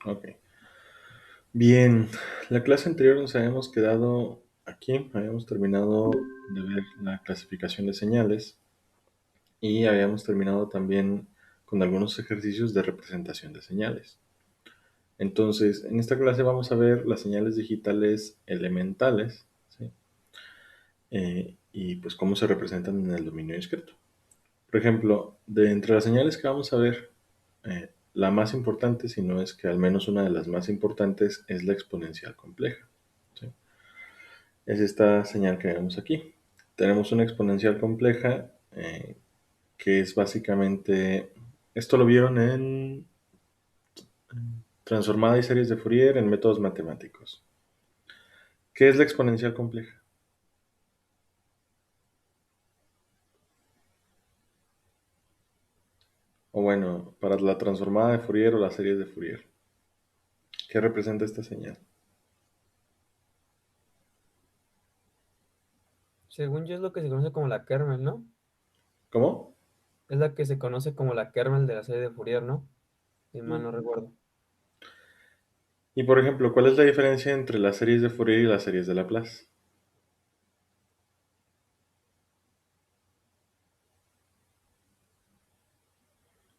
Ok. Bien, la clase anterior nos habíamos quedado aquí, habíamos terminado de ver la clasificación de señales y habíamos terminado también con algunos ejercicios de representación de señales. Entonces, en esta clase vamos a ver las señales digitales elementales, ¿sí? Y pues cómo se representan en el dominio discreto. Por ejemplo, de entre las señales que vamos a ver, la más importante, si no es que al menos una de las más importantes, es la exponencial compleja, ¿sí? Es esta señal que vemos aquí. Tenemos una exponencial compleja que es básicamente, esto lo vieron en transformada y series de Fourier en métodos matemáticos. ¿Qué es la exponencial compleja? O bueno, para la transformada de Fourier o las series de Fourier. ¿Qué representa esta señal? Según yo es lo que se conoce como la kernel, ¿no? ¿Cómo? Es la que se conoce como la kernel de la serie de Fourier, ¿no? Si mal no recuerdo. Y por ejemplo, ¿cuál es la diferencia entre las series de Fourier y las series de Laplace?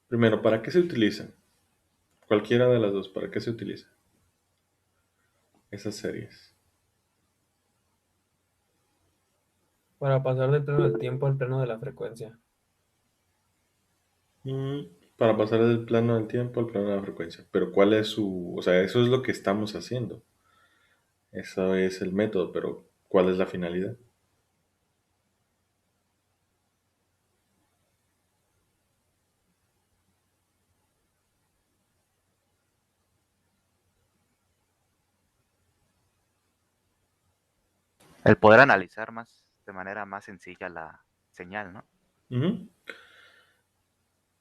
Primero, ¿para qué se utilizan? Cualquiera de las dos, ¿para qué se utiliza? Esas series. Para pasar del plano del tiempo al plano de la frecuencia. Mm, para pasar del plano del tiempo al plano de la frecuencia. Pero ¿cuál es su...? O sea, eso es lo que estamos haciendo. Eso es el método, pero ¿cuál es la finalidad? El poder analizar más de manera más sencilla la señal, ¿no? Ujú.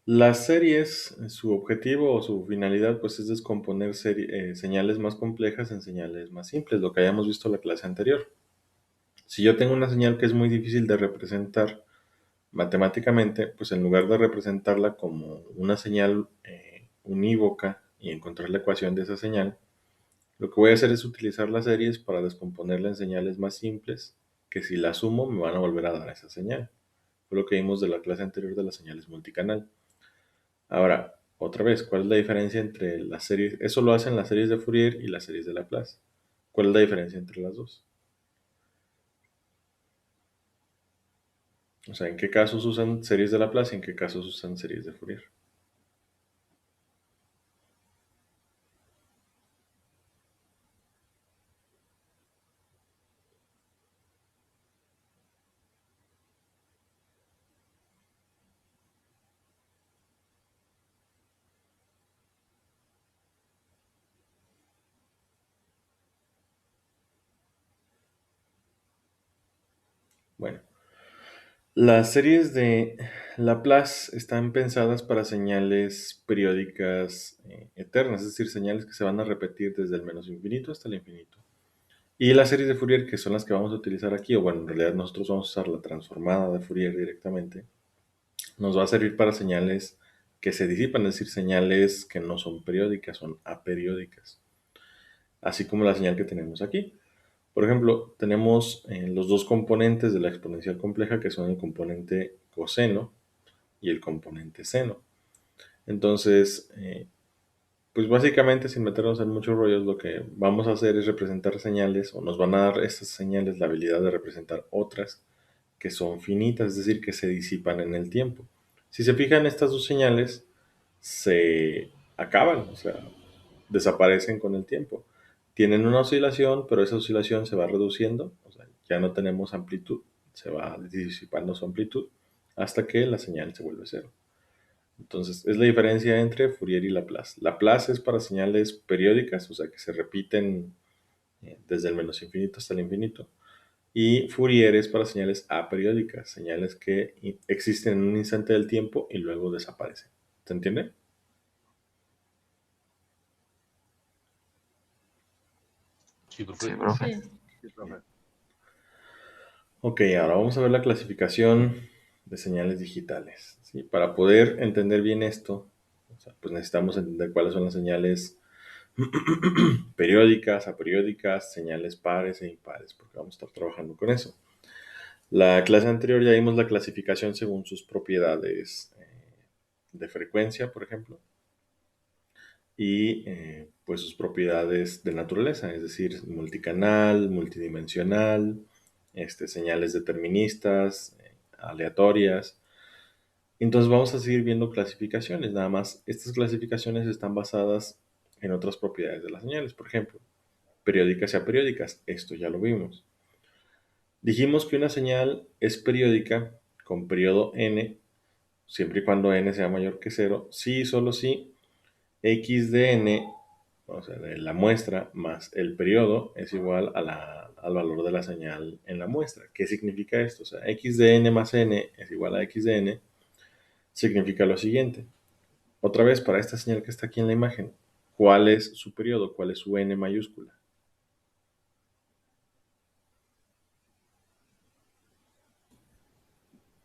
Las series, su objetivo o su finalidad, pues es descomponer señales más complejas en señales más simples, lo que hayamos visto en la clase anterior. Si yo tengo una señal que es muy difícil de representar matemáticamente, pues en lugar de representarla como una señal unívoca y encontrar la ecuación de esa señal, lo que voy a hacer es utilizar las series para descomponerla en señales más simples, que si las sumo me van a volver a dar esa señal. Fue lo que vimos de la clase anterior de las señales multicanal. Ahora, otra vez, ¿cuál es la diferencia entre las series? Eso lo hacen las series de Fourier y las series de Laplace. ¿Cuál es la diferencia entre las dos? O sea, ¿en qué casos usan series de Laplace y en qué casos usan series de Fourier? Bueno, las series de Laplace están pensadas para señales periódicas eternas, es decir, señales que se van a repetir desde el menos infinito hasta el infinito. Y las series de Fourier, que son las que vamos a utilizar aquí, o bueno, en realidad nosotros vamos a usar la transformada de Fourier directamente, nos va a servir para señales que se disipan, es decir, señales que no son periódicas, son aperiódicas, así como la señal que tenemos aquí. Por ejemplo, tenemos los dos componentes de la exponencial compleja, que son el componente coseno y el componente seno. Entonces, pues básicamente, sin meternos en muchos rollos, lo que vamos a hacer es representar señales, o nos van a dar estas señales la habilidad de representar otras que son finitas, es decir, que se disipan en el tiempo. Si se fijan, estas dos señales se acaban, o sea, desaparecen con el tiempo. Tienen una oscilación, pero esa oscilación se va reduciendo, o sea, ya no tenemos amplitud, se va disipando su amplitud hasta que la señal se vuelve cero. Entonces, es la diferencia entre Fourier y Laplace. Laplace es para señales periódicas, o sea, que se repiten desde el menos infinito hasta el infinito. Y Fourier es para señales aperiódicas, señales que existen en un instante del tiempo y luego desaparecen. ¿Se entiende? Sí, Sí, profe. profe. Sí. Sí, profe. Ok, ahora vamos a ver la clasificación de señales digitales, ¿sí? Para poder entender bien esto, o sea, pues necesitamos entender cuáles son las señales periódicas, aperiódicas, señales pares e impares, porque vamos a estar trabajando con eso. La clase anterior ya vimos la clasificación según sus propiedades de frecuencia, por ejemplo, y pues sus propiedades de naturaleza, es decir, multicanal, multidimensional, señales deterministas, aleatorias. Entonces vamos a seguir viendo clasificaciones, nada más estas clasificaciones están basadas en otras propiedades de las señales, por ejemplo, periódicas y aperiódicas, esto ya lo vimos. Dijimos que una señal es periódica con periodo n, siempre y cuando n sea mayor que 0, si y solo si x de n, o sea, de la muestra más el periodo es igual al valor de la señal en la muestra. ¿Qué significa esto? O sea, x de n más n es igual a x de n, significa lo siguiente. Otra vez, para esta señal que está aquí en la imagen, ¿cuál es su periodo? ¿Cuál es su n mayúscula?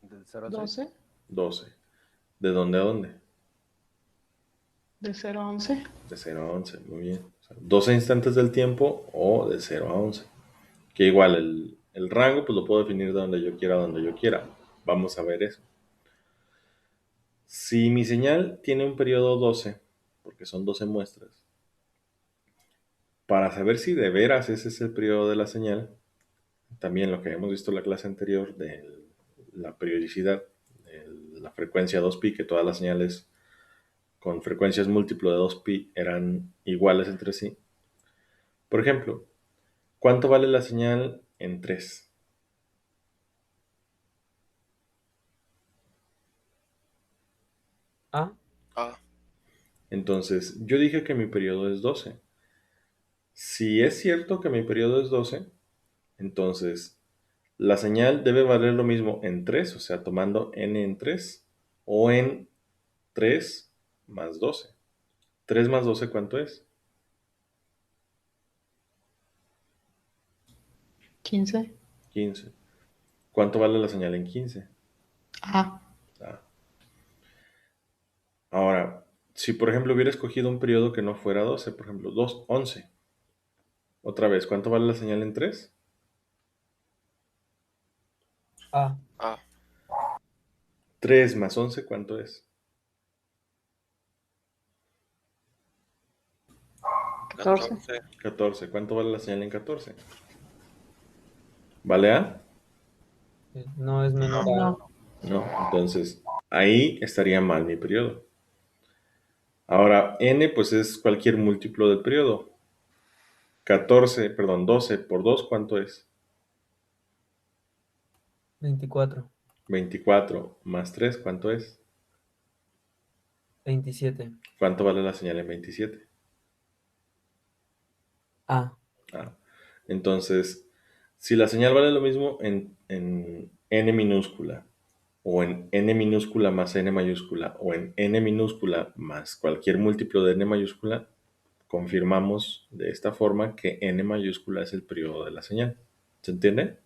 Del 0 a 6. 12, 12. ¿De dónde a dónde? de 0 a 11. De 0 a 11, muy bien. O sea, 12 instantes del tiempo o de 0 a 11. Que igual el rango pues lo puedo definir de donde yo quiera a donde yo quiera. Vamos a ver eso. Si mi señal tiene un periodo 12, porque son 12 muestras, para saber si de veras ese es el periodo de la señal, también lo que hemos visto en la clase anterior de la periodicidad, de la frecuencia 2pi, que todas las señales con frecuencias múltiplo de 2pi eran iguales entre sí. Por ejemplo, ¿cuánto vale la señal en 3? A. Ah, Entonces, yo dije que mi periodo es 12. Si es cierto que mi periodo es 12, entonces la señal debe valer lo mismo en 3, o sea, tomando n en 3, o en 3 más 12. 3 más 12, ¿cuánto es? 15. 15. ¿Cuánto vale la señal en 15? Ah, Ah. Ahora, si por ejemplo hubiera escogido un periodo que no fuera 12, por ejemplo, 2, 11. Otra vez, ¿cuánto vale la señal en 3? A. ah, 3 más 11, ¿cuánto es? 14. 14. 14. ¿Cuánto vale la señal en 14? ¿Vale A? No es menor a. no. No. Entonces, ahí estaría mal mi periodo. Ahora, n pues es cualquier múltiplo del periodo. 12 por 2, ¿cuánto es? 24. 24 más 3, ¿cuánto es? 27. ¿Cuánto vale la señal en 27? A. Ah, entonces, si la señal vale lo mismo en n minúscula, o en n minúscula más n mayúscula, o en n minúscula más cualquier múltiplo de n mayúscula, confirmamos de esta forma que n mayúscula es el periodo de la señal. ¿Se entiende?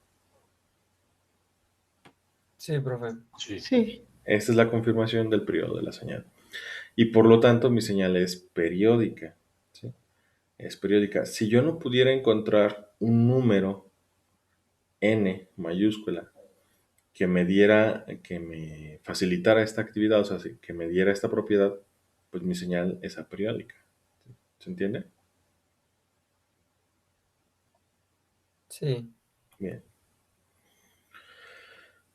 Sí, profe. Sí. Sí. Esta es la confirmación del periodo de la señal. Y por lo tanto, mi señal es periódica. ¿Sí? Es periódica. Si yo no pudiera encontrar un número n mayúscula que me diera, que me facilitara esta actividad, o sea, que me diera esta propiedad, pues mi señal es aperiódica. ¿Se entiende? Sí. Bien.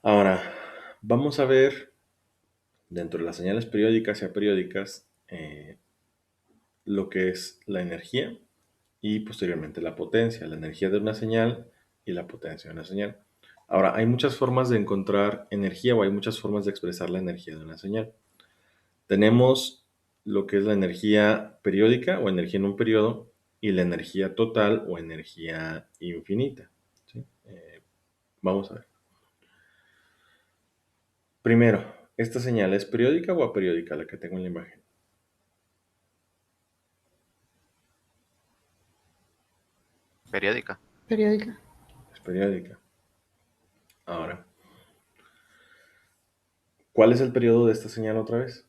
Ahora, vamos a ver dentro de las señales periódicas y aperiódicas lo que es la energía y posteriormente la potencia, la energía de una señal y la potencia de una señal. Ahora, hay muchas formas de encontrar energía o hay muchas formas de expresar la energía de una señal. Tenemos lo que es la energía periódica o energía en un periodo y la energía total o energía infinita. ¿Sí? Vamos a ver. Primero, ¿esta señal es periódica o aperiódica la que tengo en la imagen? Periódica. Periódica. Es periódica. Ahora, ¿cuál es el periodo de esta señal otra vez?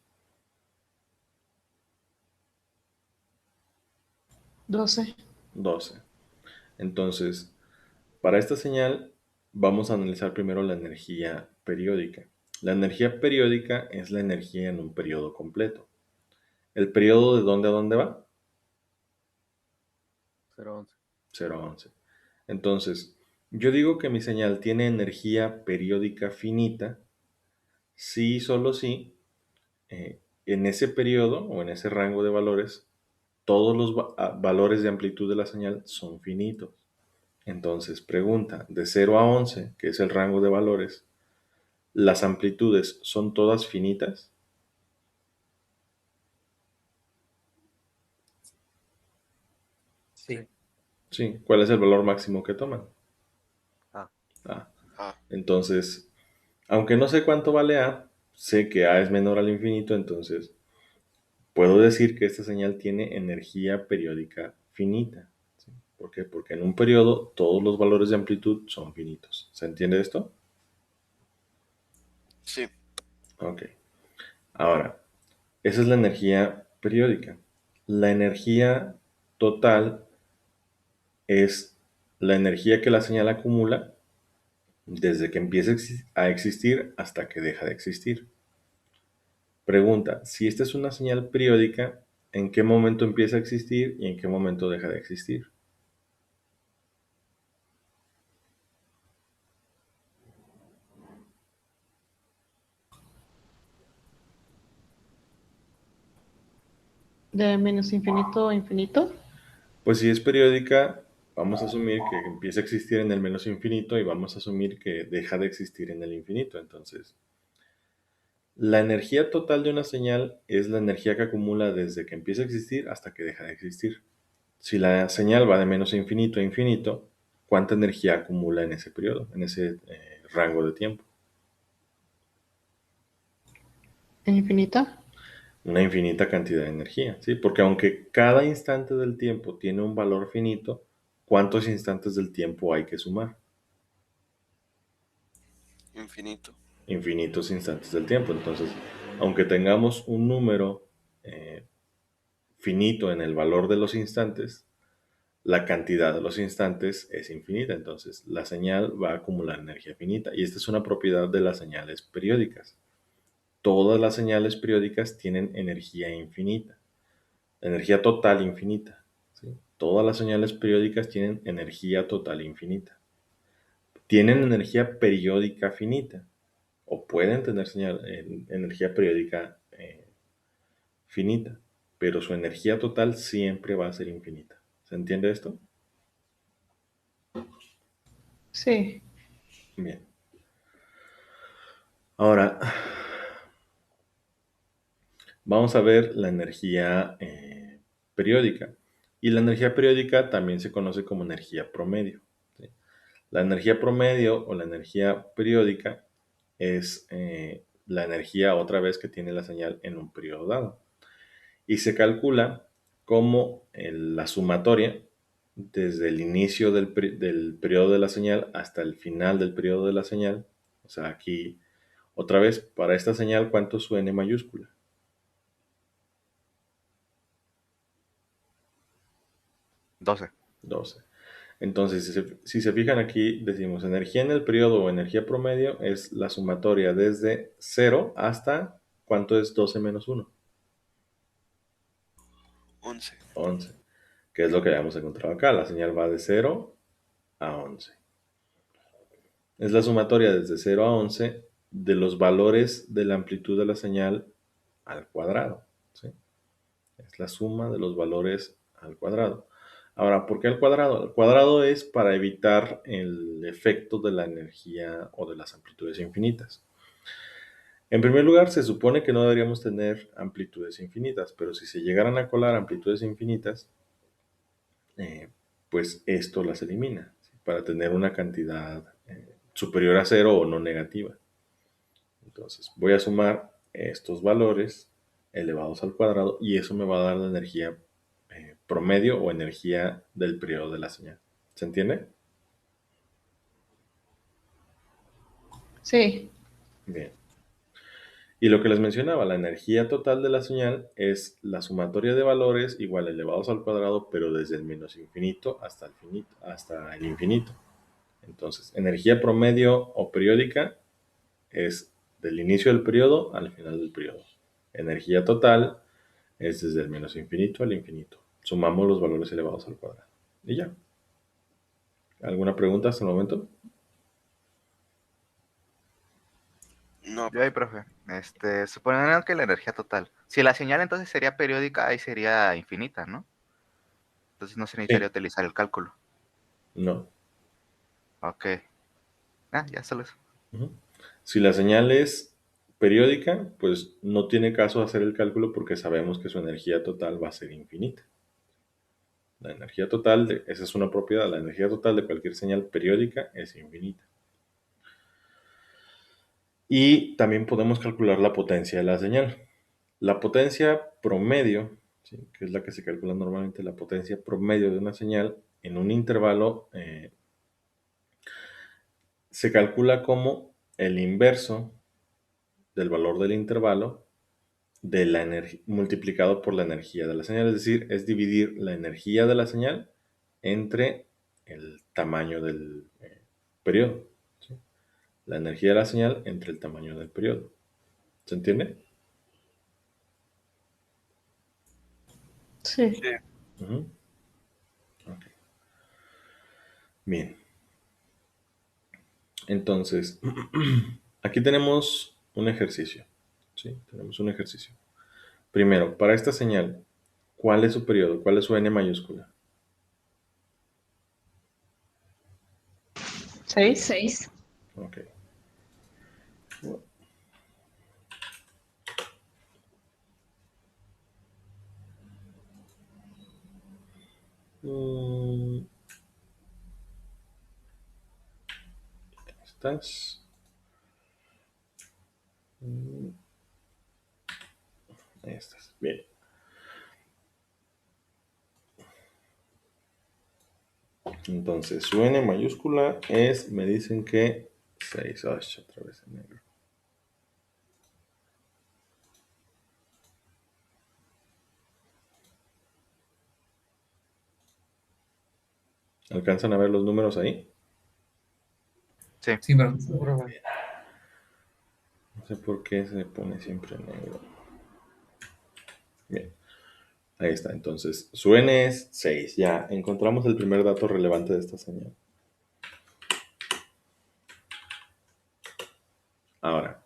12. 12. Entonces, para esta señal vamos a analizar primero la energía periódica. La energía periódica es la energía en un periodo completo. ¿El periodo de dónde a dónde va? 0-11. 0 a 11. Entonces, yo digo que mi señal tiene energía periódica finita si y solo si en ese periodo o en ese rango de valores todos los valores de amplitud de la señal son finitos. Entonces, pregunta, de 0 a 11, que es el rango de valores, ¿las amplitudes son todas finitas? Sí. Sí. ¿Cuál es el valor máximo que toman? Ah, A. Ah, Entonces, aunque no sé cuánto vale A, sé que A es menor al infinito, entonces puedo decir que esta señal tiene energía periódica finita. ¿Sí? ¿Por qué? Porque en un periodo todos los valores de amplitud son finitos. ¿Se entiende esto? sí. Ok. Ahora, esa es la energía periódica. La energía total es la energía que la señal acumula desde que empieza a existir hasta que deja de existir. Pregunta, si esta es una señal periódica, ¿en qué momento empieza a existir y en qué momento deja de existir? De menos infinito a infinito. Pues si es periódica, vamos a asumir que empieza a existir en el menos infinito y vamos a asumir que deja de existir en el infinito. Entonces, la energía total de una señal es la energía que acumula desde que empieza a existir hasta que deja de existir. Si la señal va de menos infinito a infinito, ¿cuánta energía acumula en ese periodo, en ese rango de tiempo? Infinita. Una infinita cantidad de energía, ¿sí? Porque aunque cada instante del tiempo tiene un valor finito, ¿cuántos instantes del tiempo hay que sumar? Infinito. Infinitos instantes del tiempo. Entonces, aunque tengamos un número eh, finito en el valor de los instantes, la cantidad de los instantes es infinita. Entonces, la señal va a acumular energía finita. Y esta es una propiedad de las señales periódicas. Todas las señales periódicas tienen energía infinita, energía total infinita. ¿Sí? Todas las señales periódicas tienen energía total infinita. Tienen energía periódica finita o pueden tener energía periódica finita, pero su energía total siempre va a ser infinita. ¿Se entiende esto? Sí. Bien. Ahora, vamos a ver la energía periódica. Y la energía periódica también se conoce como energía promedio. ¿Sí? La energía promedio o la energía periódica es la energía otra vez que tiene la señal en un periodo dado. Y se calcula como la sumatoria desde el inicio del periodo de la señal hasta el final del periodo de la señal. O sea, aquí otra vez, para esta señal, ¿cuánto es su n mayúscula? 12. 12. Entonces, si se fijan aquí, decimos energía en el periodo o energía promedio es la sumatoria desde 0 hasta, ¿cuánto es 12 menos 1? 11. 11. Que es lo que habíamos encontrado acá. La señal va de 0 a 11. Es la sumatoria desde 0 a 11 de los valores de la amplitud de la señal al cuadrado. ¿Sí? Es la suma de los valores al cuadrado. Ahora, ¿por qué al cuadrado? El cuadrado es para evitar el efecto de la energía o de las amplitudes infinitas. En primer lugar, se supone que no deberíamos tener amplitudes infinitas, pero si se llegaran a colar amplitudes infinitas, eh, pues esto las elimina, ¿sí? Para tener una cantidad superior a cero o no negativa. Entonces, voy a sumar estos valores elevados al cuadrado y eso me va a dar la energía promedio o energía del periodo de la señal. ¿Se entiende? Sí. Bien. Y lo que les mencionaba, la energía total de la señal es la sumatoria de valores igual elevados al cuadrado, pero desde el menos infinito hasta el finito, hasta el infinito. Entonces, energía promedio o periódica es del inicio del periodo al final del periodo. Energía total es desde el menos infinito al infinito. Sumamos los valores elevados al cuadrado. Y ya. ¿Alguna pregunta hasta el momento? No, Yo ahí, profe. Suponiendo que la energía total. Si la señal entonces sería periódica, ahí sería infinita, ¿no? Entonces no se necesitaría Sí. utilizar el cálculo. No. Ok. Ya solo eso. Ujú. Si la señal es periódica, pues no tiene caso hacer el cálculo porque sabemos que su energía total va a ser infinita. La energía total, esa es una propiedad, la energía total de cualquier señal periódica es infinita. Y también podemos calcular la potencia de la señal. La potencia promedio, ¿sí?, que es la que se calcula normalmente, la potencia promedio de una señal en un intervalo se calcula como el inverso del valor del intervalo de la multiplicado por la energía de la señal. Es decir, es dividir la energía de la señal entre el tamaño del periodo. ¿Sí? La energía de la señal entre el tamaño del periodo. ¿Se entiende? Sí. sí. Ujú. Ok. Bien. Entonces, aquí tenemos un ejercicio. ¿Sí? Tenemos un ejercicio. Primero, para esta señal, ¿cuál es su periodo? ¿Cuál es su n mayúscula? 6. 6. Ok. Mm, ¿Estás? Ahí estás. Bien. Entonces, su n mayúscula es, me dicen que 6. Ay, otra vez en negro. ¿Alcanzan a ver los números ahí? Sí. Sí, profe. Sí, profe. No sé por qué se pone siempre en negro. Bien. Ahí está. Entonces, su n es 6. Ya encontramos el primer dato relevante de esta señal. Ahora,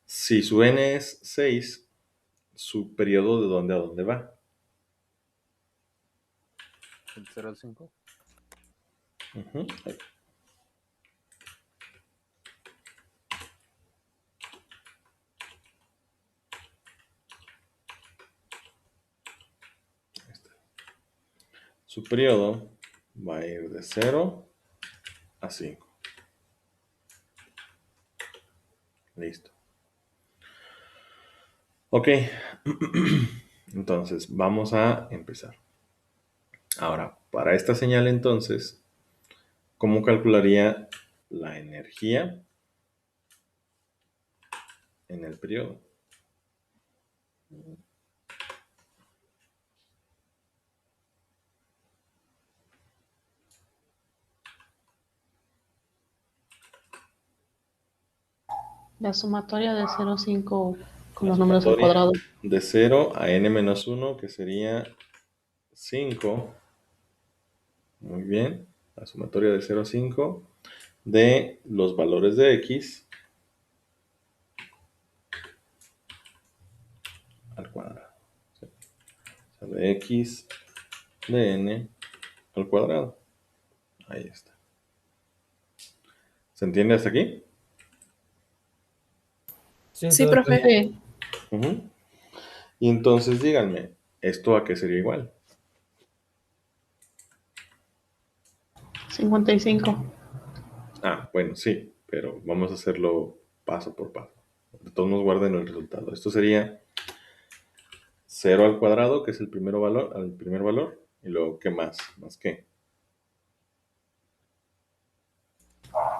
si su n es 6, su periodo de dónde a dónde va. ¿El 0 al 5? Ujú. Ahí está. Su periodo va a ir de 0 a 5. Listo. Ok. Entonces, vamos a empezar. Ahora, para esta señal entonces, ¿cómo calcularía la energía en el periodo? La sumatoria de 0 a 5 con La los números al sumatoria cuadrado. de 0 a n-1, que sería 5. Muy bien. La sumatoria de 0 a 5 de los valores de x al cuadrado. ¿Sí? O sea, de x de n al cuadrado. Ahí está. ¿Se entiende hasta aquí? Sí, Sí, todo está profe. bien. Sí. Ujú. Y entonces díganme, ¿esto a qué sería igual? 55. Ah, bueno, sí, pero vamos a hacerlo paso por paso. De todos nos guarden el resultado. Esto sería 0 al cuadrado, que es el primer valor, y luego, ¿qué más? ¿Más qué?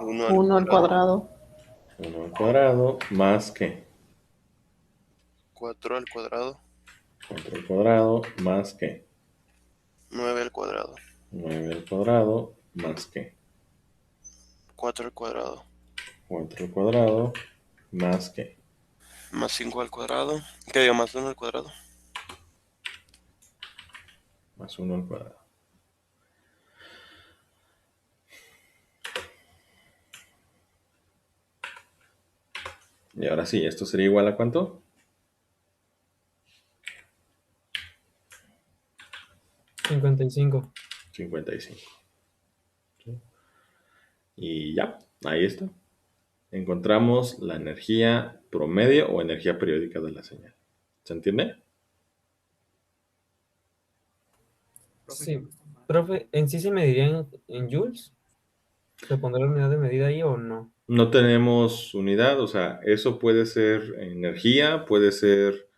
1 al 1 al cuadrado. cuadrado. 1 al cuadrado, más qué. 4 al cuadrado. 4 al cuadrado más ¿qué? 9 al cuadrado. 9 al cuadrado más ¿qué? 4 al cuadrado. 4 al cuadrado más ¿qué? Más 5 al cuadrado. ¿Qué digo? Más 1 al cuadrado. Más 1 al cuadrado. Y ahora sí, ¿esto sería igual a cuánto? 55. 55. ¿Sí? Y ya, ahí está. Encontramos la energía promedio o energía periódica de la señal. ¿Se entiende? Sí. Profe, ¿en sí se mediría en joules? ¿Se pondrá la unidad de medida ahí o no? No tenemos unidad, o sea, eso puede ser energía, puede ser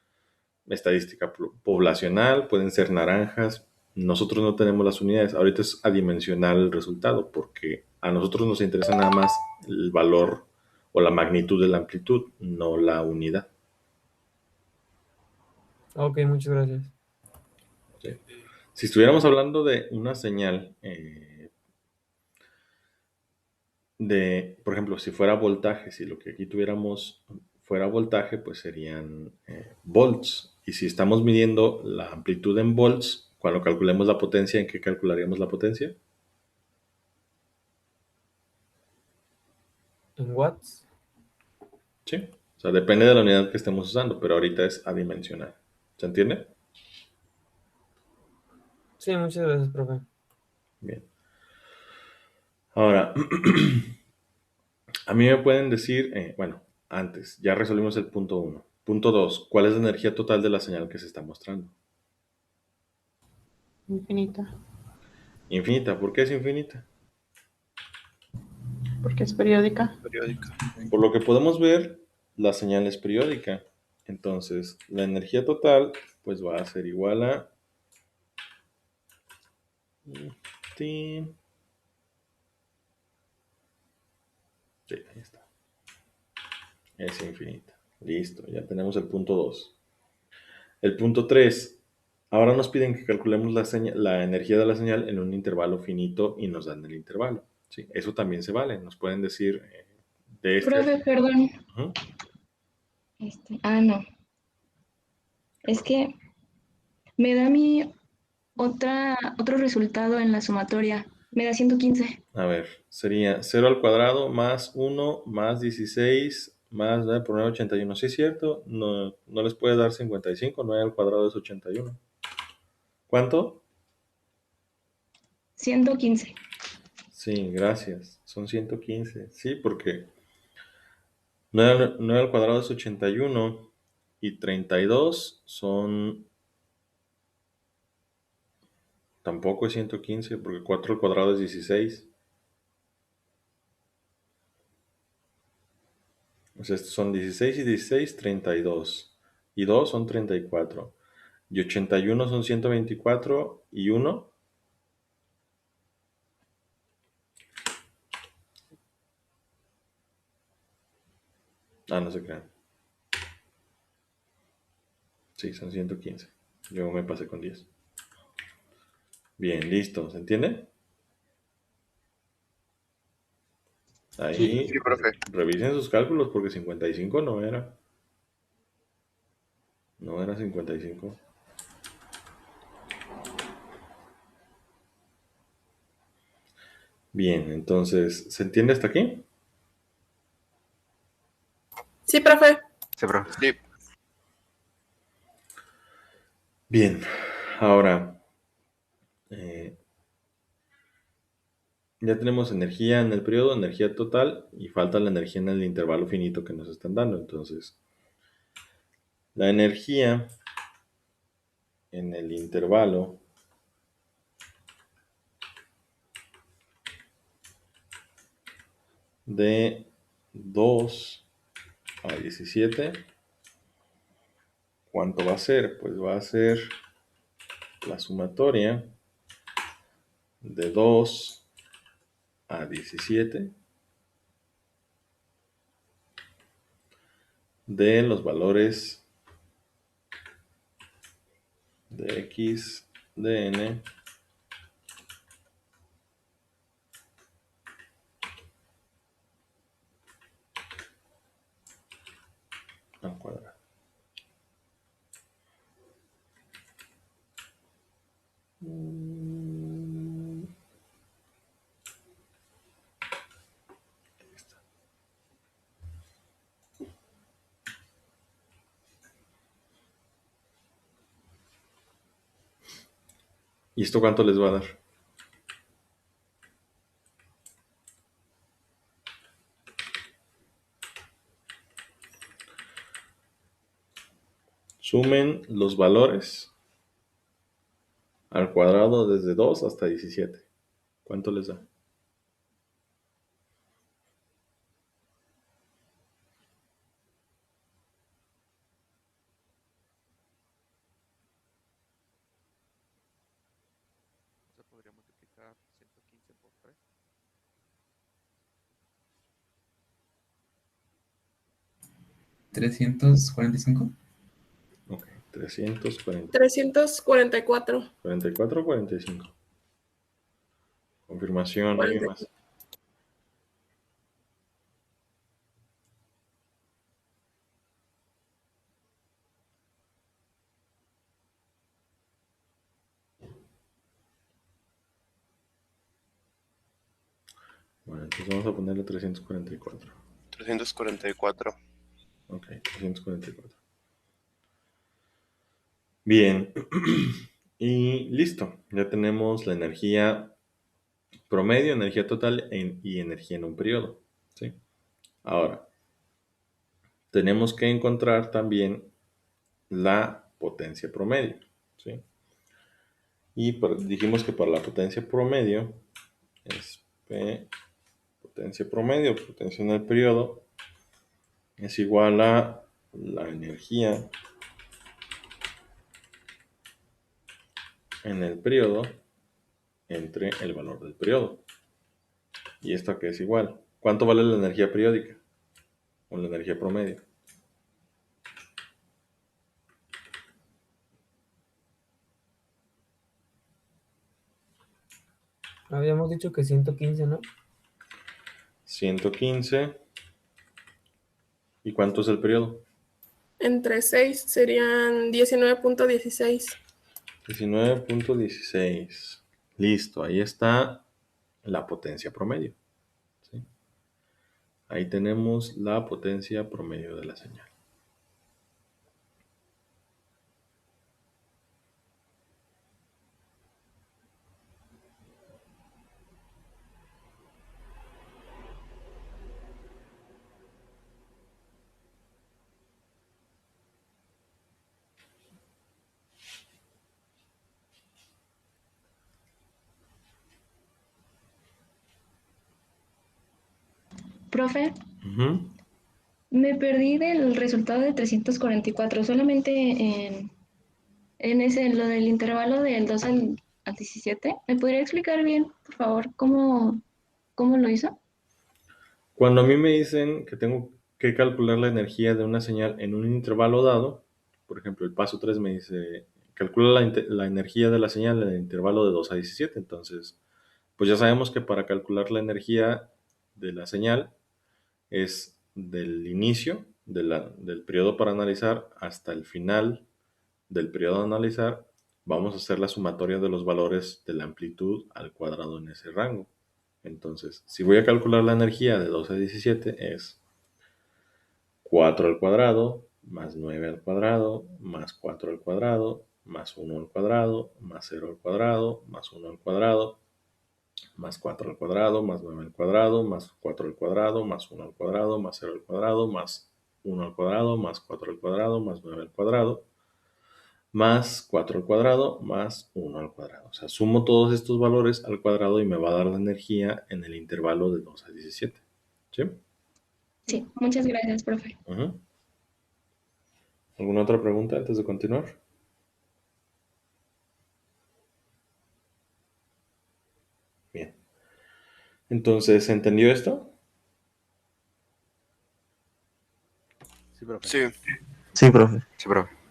estadística poblacional, pueden ser naranjas. Nosotros no tenemos las unidades. Ahorita es adimensional el resultado porque a nosotros nos interesa nada más el valor o la magnitud de la amplitud, no la unidad. Ok, muchas gracias. ¿Sí? Si estuviéramos hablando de una señal por ejemplo, si fuera voltaje, si lo que aquí tuviéramos fuera voltaje, pues serían volts. Y si estamos midiendo la amplitud en volts, cuando calculemos la potencia, ¿en qué calcularíamos la potencia? ¿En watts? Sí. O sea, depende de la unidad que estemos usando, pero ahorita es adimensional. ¿Se entiende? Sí, muchas gracias, profe. Bien. Ahora, a mí me pueden decir, bueno, antes, ya resolvimos el punto 1. Punto 2, ¿cuál es la energía total de la señal que se está mostrando? Infinita. Infinita. ¿Por qué es infinita? Porque es periódica. Periódica. Por lo que podemos ver, la señal es periódica. Entonces, la energía total, pues va a ser igual a... Sí, ahí está. Es infinita. Listo, ya tenemos el punto 2. El punto 3. Ahora nos piden que calculemos la energía de la señal en un intervalo finito y nos dan el intervalo. Sí, eso también se vale. Nos pueden decir de este... Profe, perdón. Ujú. No. Es que me da otro resultado en la sumatoria. Me da 115. A ver, sería 0 al cuadrado más 1 más 16 más 9 por 9, 81. ¿Sí es cierto? No, no les puede dar 55. 9 al cuadrado es 81. ¿Cuánto? 115. Sí, gracias. Son 115. Sí, porque 9 al cuadrado es 81 y 32 son... Tampoco es 115 porque 4 al cuadrado es 16. O sea, estos son 16 y 16, 32. Y 2 son 34. Y 81 son 124 y 1. No se crean. Sí, son 115. Yo me pasé con 10. Bien, listo. ¿Se entiende? Ahí Sí, profe. revisen sus cálculos porque 55 no era. No era 55. Bien, entonces, ¿se entiende hasta aquí? Sí, profe. Sí, profe. Sí. Bien, ahora ya tenemos energía en el periodo, energía total y falta la energía en el intervalo finito que nos están dando. Entonces, la energía en el intervalo de 2 a 17, ¿cuánto va a ser? Pues va a ser la sumatoria de 2 a 17 de los valores de x de n al cuadrado. ¿Y esto cuánto les va a dar? Sumen los valores al cuadrado desde 2 hasta 17. ¿Cuánto les da? Se podría multiplicar 115 por 3. ¿345? Ok, 340. 344. 44 o 45. Confirmación, ¿alguien más? Bueno, entonces vamos a ponerle 344. 344. Ok, 344. Bien. Y listo. Ya tenemos la energía promedio, energía total y energía en un periodo. ¿Sí? Ahora, tenemos que encontrar también la potencia promedio. ¿Sí? Y dijimos que para la potencia promedio es P, potencia promedio, potencia en el periodo, es igual a la energía en el periodo entre el valor del periodo. ¿Y esto qué es igual? ¿Cuánto vale la energía periódica? O la energía promedio. Habíamos dicho que 115, ¿no? 115. ¿Y cuánto es el periodo? Entre 6 serían 19.16. 19.16. Listo, ahí está la potencia promedio. ¿Sí? Ahí tenemos la potencia promedio de la señal. Profe, Ujú. me perdí del resultado de 344, solamente en ese, en lo del intervalo del 2 al 17. ¿Me podría explicar bien, por favor, cómo lo hizo? Cuando a mí me dicen que tengo que calcular la energía de una señal en un intervalo dado, por ejemplo, el paso 3 me dice, calcula la energía de la señal en el intervalo de 2 a 17. Entonces, pues ya sabemos que para calcular la energía de la señal es del inicio del periodo para analizar hasta el final del periodo a analizar. Vamos a hacer la sumatoria de los valores de la amplitud al cuadrado en ese rango. Entonces, si voy a calcular la energía de 2 a 17 es 4 al cuadrado más 9 al cuadrado más 4 al cuadrado más 1 al cuadrado más 0 al cuadrado más 1 al cuadrado más 4 al cuadrado más 9 al cuadrado más 4 al cuadrado más 1 al cuadrado más 0 al cuadrado más 1 al cuadrado más 4 al cuadrado más 9 al cuadrado más 4 al cuadrado más 1 al cuadrado. O sea, sumo todos estos valores al cuadrado y me va a dar la energía en el intervalo de 2 a 17. ¿Sí? Sí, muchas gracias, profe. Ujú. ¿Alguna otra pregunta antes de continuar? Bien. Entonces, ¿se entendió esto? Sí, profe. Sí. Sí, profe. Sí, profe.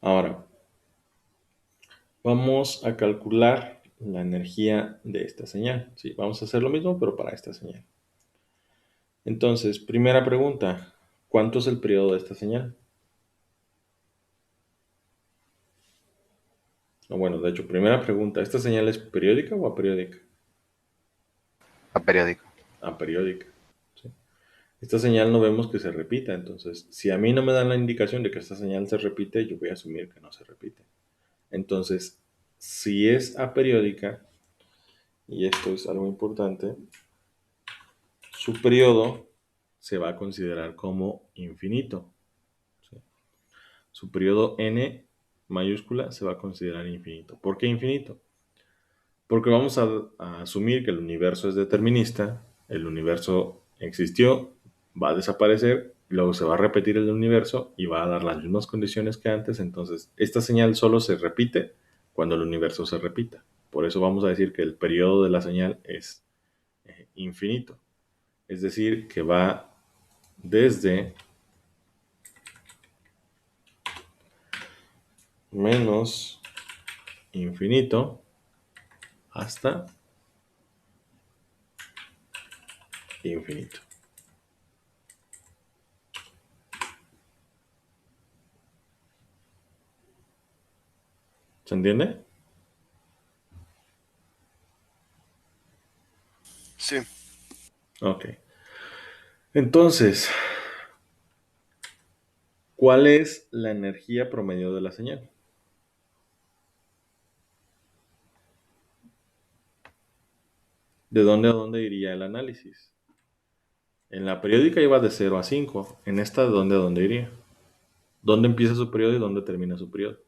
Ahora, vamos a calcular la energía de esta señal. Sí, vamos a hacer lo mismo, pero para esta señal. Entonces, primera pregunta, ¿cuánto es el periodo de esta señal? Bueno, de hecho, primera pregunta, ¿esta señal es periódica o aperiódica? Aperiódico. Aperiódica. ¿Sí? Esta señal no vemos que se repita, entonces, si a mí no me dan la indicación de que esta señal se repite, yo voy a asumir que no se repite. Entonces, si es aperiódica, y esto es algo importante, su periodo se va a considerar como infinito. ¿Sí? Su periodo n mayúscula se va a considerar infinito. ¿Por qué infinito? Porque vamos a asumir que el universo es determinista, el universo existió, va a desaparecer, luego se va a repetir el universo y va a dar las mismas condiciones que antes, entonces esta señal solo se repite cuando el universo se repita. Por eso vamos a decir que el periodo de la señal es infinito. Es decir, que va desde menos infinito hasta infinito. ¿Se entiende? Sí. Ok. Entonces, ¿cuál es la energía promedio de la señal? ¿De dónde a dónde iría el análisis? En la periódica iba de 0 a 5. En esta, ¿de dónde a dónde iría? ¿Dónde empieza su periodo y dónde termina su periodo?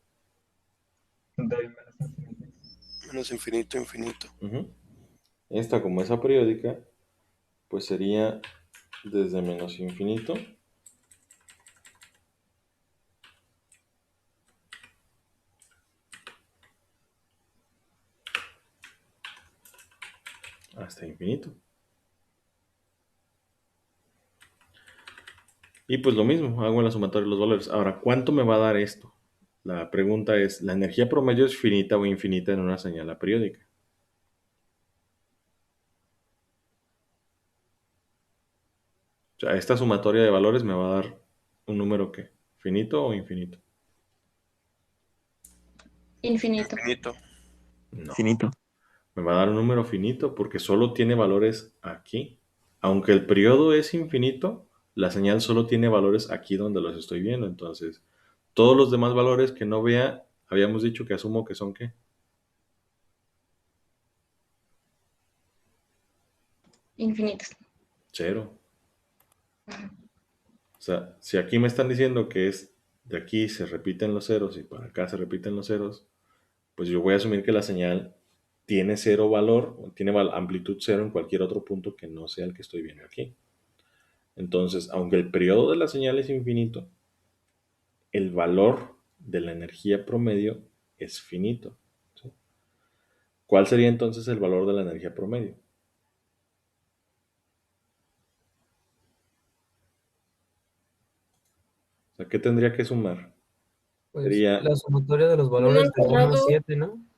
Menos infinito, infinito. Esta, como es aperiódica, pues sería desde menos infinito hasta infinito. Y pues lo mismo, hago en la sumatoria de los valores. Ahora, ¿cuánto me va a dar esto? La pregunta es, ¿la energía promedio es finita o infinita en una señal aperiódica? O sea, esta sumatoria de valores me va a dar un número ¿qué? ¿Finito o infinito? Infinito. Infinito. No. Finito. Me va a dar un número finito porque solo tiene valores aquí. Aunque el periodo es infinito, la señal solo tiene valores aquí donde los estoy viendo. Entonces, todos los demás valores que no vea, habíamos dicho que asumo que son ¿qué? Infinitos. Cero. O sea, si aquí me están diciendo que es de aquí se repiten los ceros y para acá se repiten los ceros, pues yo voy a asumir que la señal tiene cero valor, o tiene amplitud cero en cualquier otro punto que no sea el que estoy viendo aquí. Entonces, aunque el periodo de la señal es infinito, el valor de la energía promedio es finito. ¿Sí? ¿Cuál sería entonces el valor de la energía promedio? O sea, ¿qué tendría que sumar? Pues Sería, la sumatoria de los Uno valores al de 1 a cuadrado. 7, ¿no?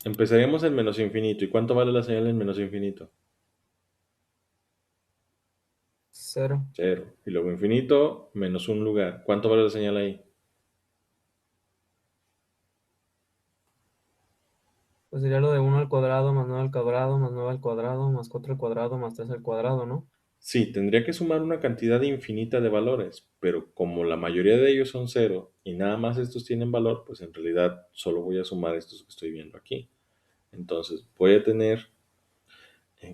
empezaríamos en menos infinito. ¿Y cuánto vale la señal en menos infinito? 0. Cero. Y luego infinito menos un lugar. ¿Cuánto vale la señal ahí? Pues sería lo de 1 al cuadrado, más 9 al cuadrado, más 9 al cuadrado, más 4 al cuadrado, más 3 al cuadrado, ¿no? Sí, tendría que sumar una cantidad infinita de valores, pero como la mayoría de ellos son cero y nada más estos tienen valor, pues en realidad solo voy a sumar estos que estoy viendo aquí. Entonces voy a tener,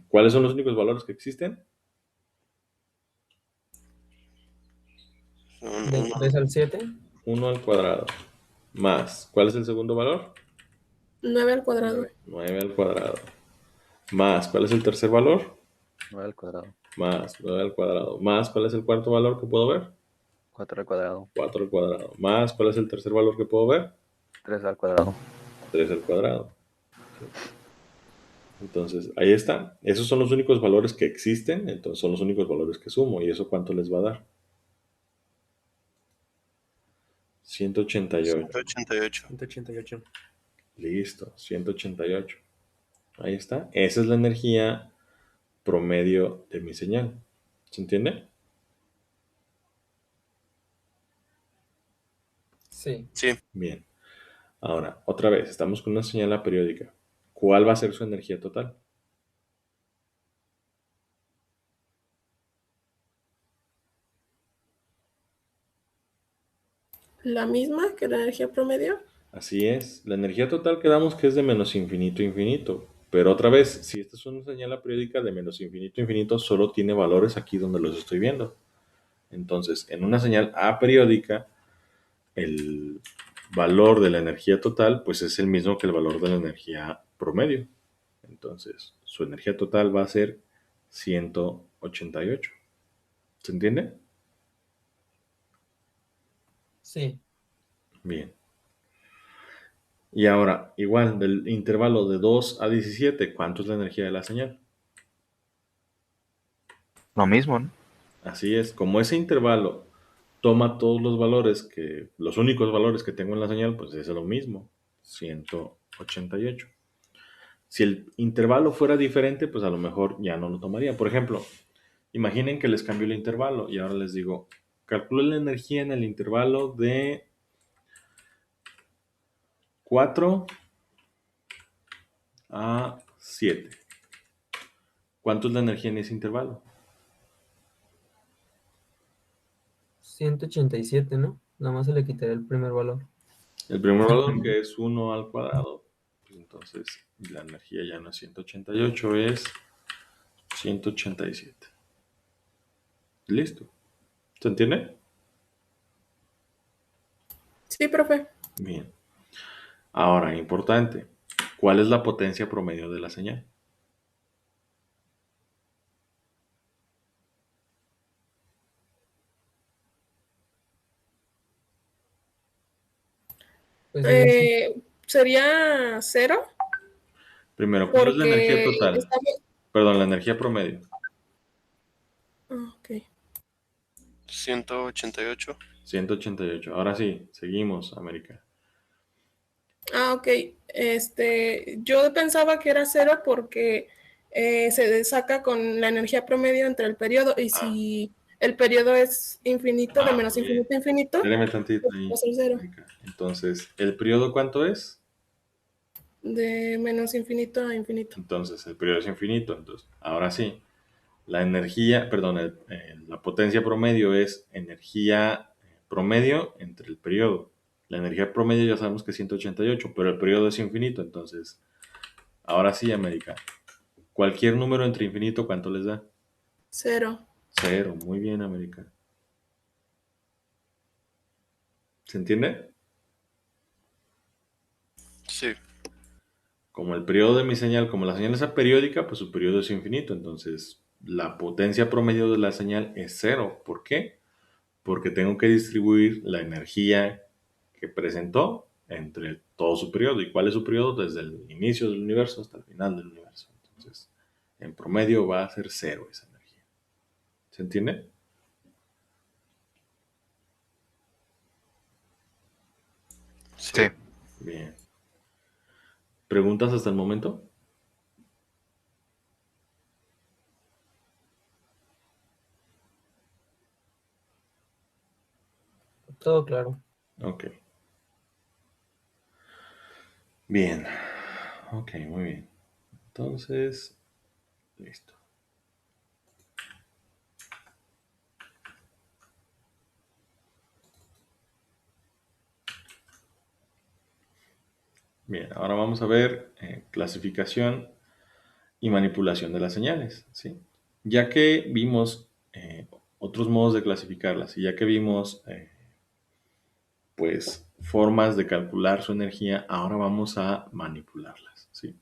¿cuáles son los únicos valores que existen? Del 3 al 7. 1 al cuadrado, más, ¿cuál es el segundo valor? 9 al cuadrado. 9 al cuadrado, más, ¿cuál es el tercer valor? 9 al cuadrado. Más 9 al cuadrado, más, ¿cuál es el cuarto valor que puedo ver? 4 al cuadrado. 4 al cuadrado, más, ¿cuál es el tercer valor que puedo ver? 3 al cuadrado. 3 al cuadrado. Entonces, ahí está. Esos son los únicos valores que existen, entonces son los únicos valores que sumo. ¿Y eso cuánto les va a dar? 188. 188. 188. Listo, 188. Ahí está. Esa es la energía promedio de mi señal. ¿Se entiende? Sí. Sí. Bien. Ahora, otra vez, estamos con una señal aperiódica. ¿Cuál va a ser su energía total? La misma que la energía promedio. Así es. La energía total quedamos que es de menos infinito a infinito. Pero otra vez, si esta es una señal aperiódica de menos infinito a infinito, solo tiene valores aquí donde los estoy viendo. Entonces, en una señal aperiódica, el valor de la energía total, pues es el mismo que el valor de la energía promedio. Entonces, su energía total va a ser 188. ¿Se entiende? Sí. Bien. Y ahora, igual, del intervalo de 2 a 17, ¿cuánto es la energía de la señal? Lo mismo, ¿no? Así es, como ese intervalo toma todos los valores los únicos valores que tengo en la señal, pues es lo mismo, 188. Si el intervalo fuera diferente, pues a lo mejor ya no lo tomaría. Por ejemplo, imaginen que les cambio el intervalo y ahora les digo, calculen la energía en el intervalo de 4 a 7. ¿Cuánto es la energía en ese intervalo? 187, ¿no? Nada más se le quitaría el primer valor. El primer valor, que es 1 al cuadrado, pues entonces la energía ya no es 188, es 187. Listo. ¿Se entiende? Sí, profe. Bien. Ahora, importante, ¿cuál es la potencia promedio de la señal? Pues viene Sería 0 Primero, ¿cuál es la energía porque total? estamos... Perdón, la energía promedio. Ok. 188. 188. Ahora sí, seguimos, América. Ok. Yo pensaba que era 0 porque se saca con la energía promedio entre el periodo y si el periodo es infinito, de menos Muy bien. infinito a infinito, Espérame tantito pues ahí, va a ser 0. América. Entonces, ¿el periodo cuánto es? De menos infinito a infinito. Entonces, el periodo es infinito. Entonces, ahora sí, la energía, perdón, la potencia promedio es energía promedio entre el periodo. La energía promedio ya sabemos que es 188, pero el periodo es infinito. Entonces, ahora sí, América. Cualquier número entre infinito, ¿cuánto les da? 0. 0. Muy bien, América. ¿Se entiende? Sí. Como el periodo de mi señal, como la señal es aperiódica, pues su periodo es infinito. Entonces, la potencia promedio de la señal es 0. ¿Por qué? Porque tengo que distribuir la energía que presentó entre todo su periodo. ¿Y cuál es su periodo? Desde el inicio del universo hasta el final del universo. Entonces, en promedio va a ser 0 esa energía. ¿Se entiende? Sí. Bien. ¿Preguntas hasta el momento? todo claro. Ok. Bien. Ok, muy bien. Entonces, listo. Bien, ahora vamos a ver clasificación y manipulación de las señales, ¿sí? Ya que vimos otros modos de clasificarlas y ya que vimos pues formas de calcular su energía, ahora vamos a manipularlas, ¿sí?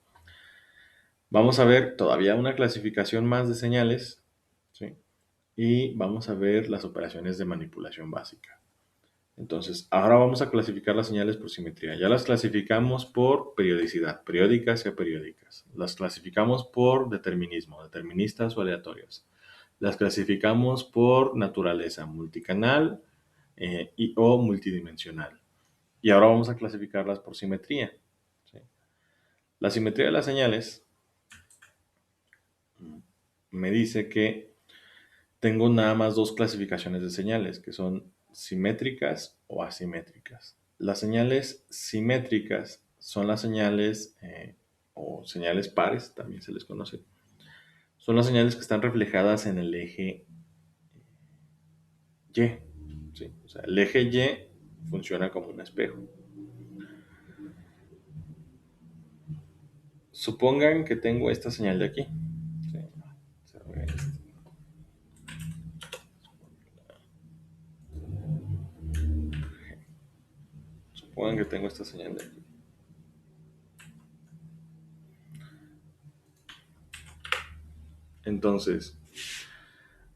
Vamos a ver todavía una clasificación más de señales, ¿sí? Y vamos a ver las operaciones de manipulación básica. Entonces, ahora vamos a clasificar las señales por simetría. Ya las clasificamos por periodicidad, periódicas y aperiódicas. Las clasificamos por determinismo, deterministas o aleatorias. Las clasificamos por naturaleza, multicanal, o multidimensional. Y ahora vamos a clasificarlas por simetría. ¿Sí? La simetría de las señales me dice que tengo nada más dos clasificaciones de señales, que son simétricas o asimétricas. Las señales simétricas son las señales, o señales pares, también se les conoce. Son las señales que están reflejadas en el eje Y. ¿Sí? O sea, el eje Y funciona como un espejo. Supongan que tengo esta señal de aquí. ¿Sí? Supongan que tengo esta señal de aquí. Entonces,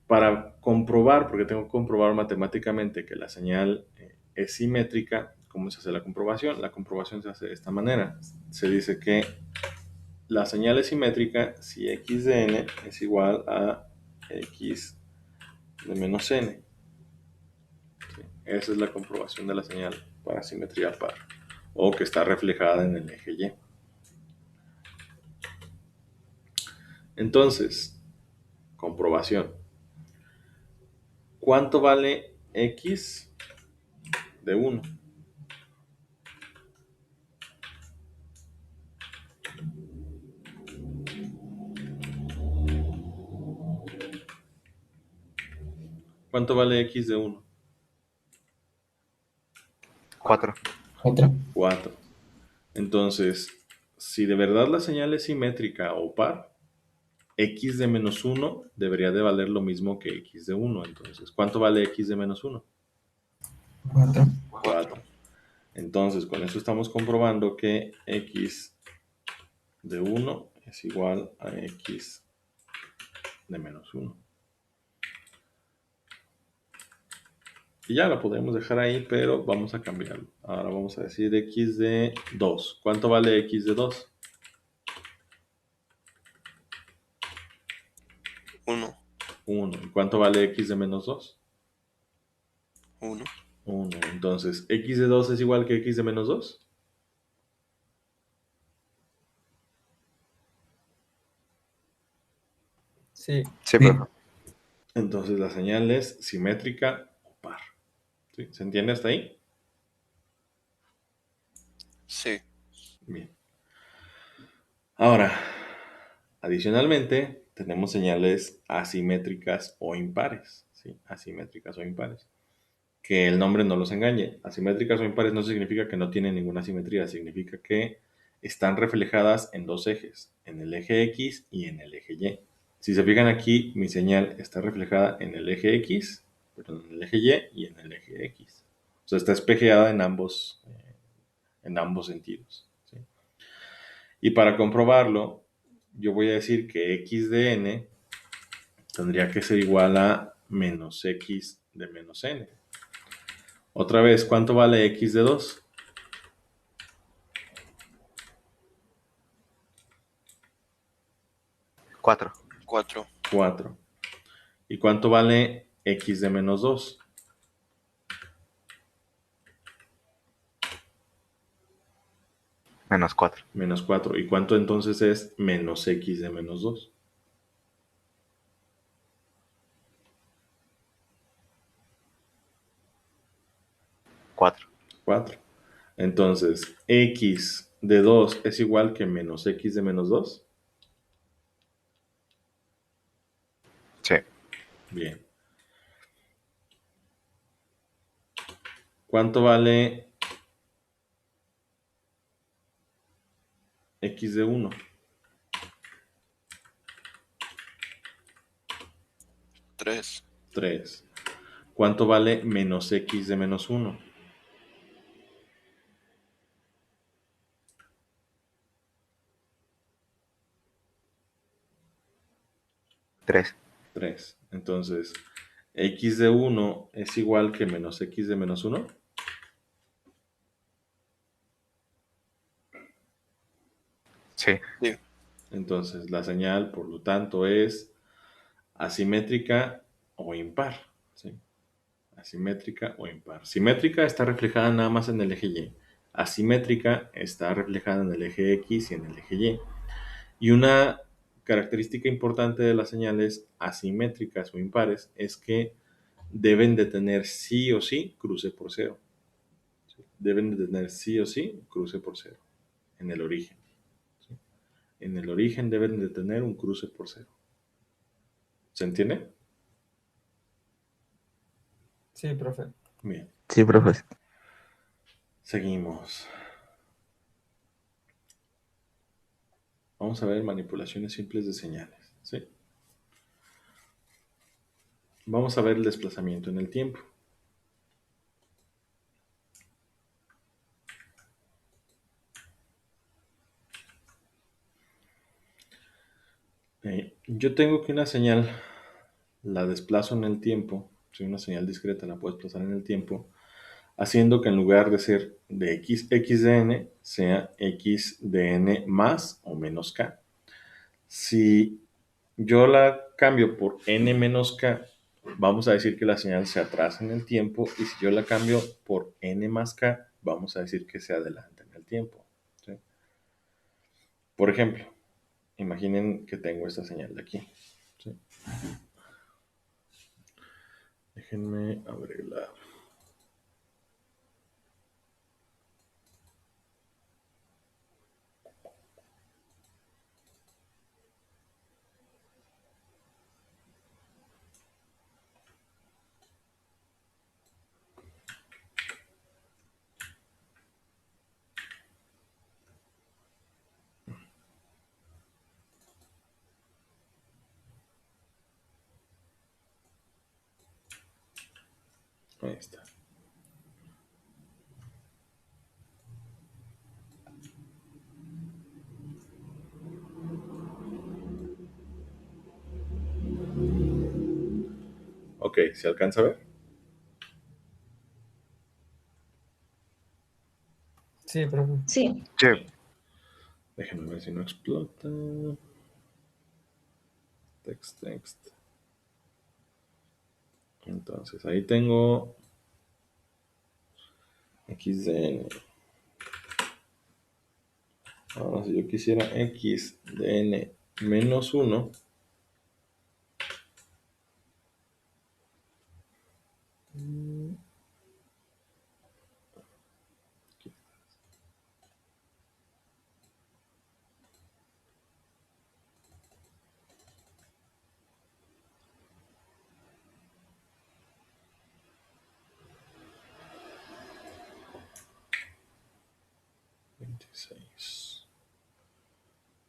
para comprobar, porque tengo que comprobar matemáticamente que la señal es simétrica, ¿cómo se hace la comprobación? La comprobación se hace de esta manera. Se dice que la señal es simétrica si x de n es igual a x de menos n. ¿Sí? Esa es la comprobación de la señal para simetría par, o que está reflejada en el eje Y. Entonces, comprobación. ¿Cuánto vale x de 1? ¿Cuánto vale x de 1? 4. 4. Entonces, si de verdad la señal es simétrica o par, x de menos 1 debería de valer lo mismo que x de 1. Entonces, ¿cuánto vale x de menos 1? 4. Entonces, con eso estamos comprobando que x de 1 es igual a x de menos 1. Y ya la podemos dejar ahí, pero vamos a cambiarlo. Ahora vamos a decir x de 2. ¿Cuánto vale x de 2? 1. 1. ¿Y cuánto vale x de menos 2? 1. 1. Entonces, x de 2 es igual que x de menos 2. Sí. Sí, profe. Entonces, la señal es simétrica o par. ¿Sí? ¿Se entiende hasta ahí? Sí. Bien. Ahora, adicionalmente, tenemos señales asimétricas o impares. ¿Sí? Asimétricas o impares. Que el nombre no los engañe. Asimétricas o impares no significa que no tienen ninguna simetría, significa que están reflejadas en dos ejes, en el eje X y en el eje Y. Si se fijan aquí, mi señal está reflejada en el eje X, perdón, en el eje Y y en el eje X. O sea, está espejeada en ambos sentidos. ¿Sí? Y para comprobarlo, yo voy a decir que x de n tendría que ser igual a menos x de menos n. Otra vez, ¿cuánto vale x de 2? 4. 4. 4. ¿Y cuánto vale x de menos 2? Menos 4. Menos 4. ¿Y cuánto entonces es menos x de menos 2? 4. 4. Entonces, x de 2 es igual que menos x de menos 2. Sí. Bien. ¿Cuánto vale x de 1? 3. 3. ¿Cuánto vale menos x de menos 1? 3. 3. Entonces, x de 1 es igual que menos x de menos 1. Sí. Sí. Entonces, la señal, por lo tanto, es asimétrica o impar. ¿Sí? Asimétrica o impar. Simétrica está reflejada nada más en el eje Y. Asimétrica está reflejada en el eje X y en el eje Y. Y una característica importante de las señales asimétricas o impares es que deben de tener sí o sí cruce por cero. Deben de tener sí o sí cruce por cero en el origen. ¿Sí? En el origen deben de tener un cruce por cero. ¿Se entiende? Sí, profe. Bien. Sí, profe. Seguimos. Vamos a ver manipulaciones simples de señales. ¿Sí? Vamos a ver el desplazamiento en el tiempo. Yo tengo que una señal la desplazo en el tiempo. Si una señal discreta la puedo desplazar en el tiempo, haciendo que en lugar de ser de x de n, sea x de n más o menos k. Si yo la cambio por n menos k, vamos a decir que la señal se atrasa en el tiempo, y si yo la cambio por n más k, vamos a decir que se adelanta en el tiempo. ¿Sí? Por ejemplo, imaginen que tengo esta señal de aquí. ¿Sí? Déjenme arreglar. Ahí está. Ok, ¿se alcanza a ver? Sí, profe. Sí. Sí. Déjenme ver si no explota. Text. Entonces, ahí tengo x de n. Ahora, si yo quisiera x de n menos 1,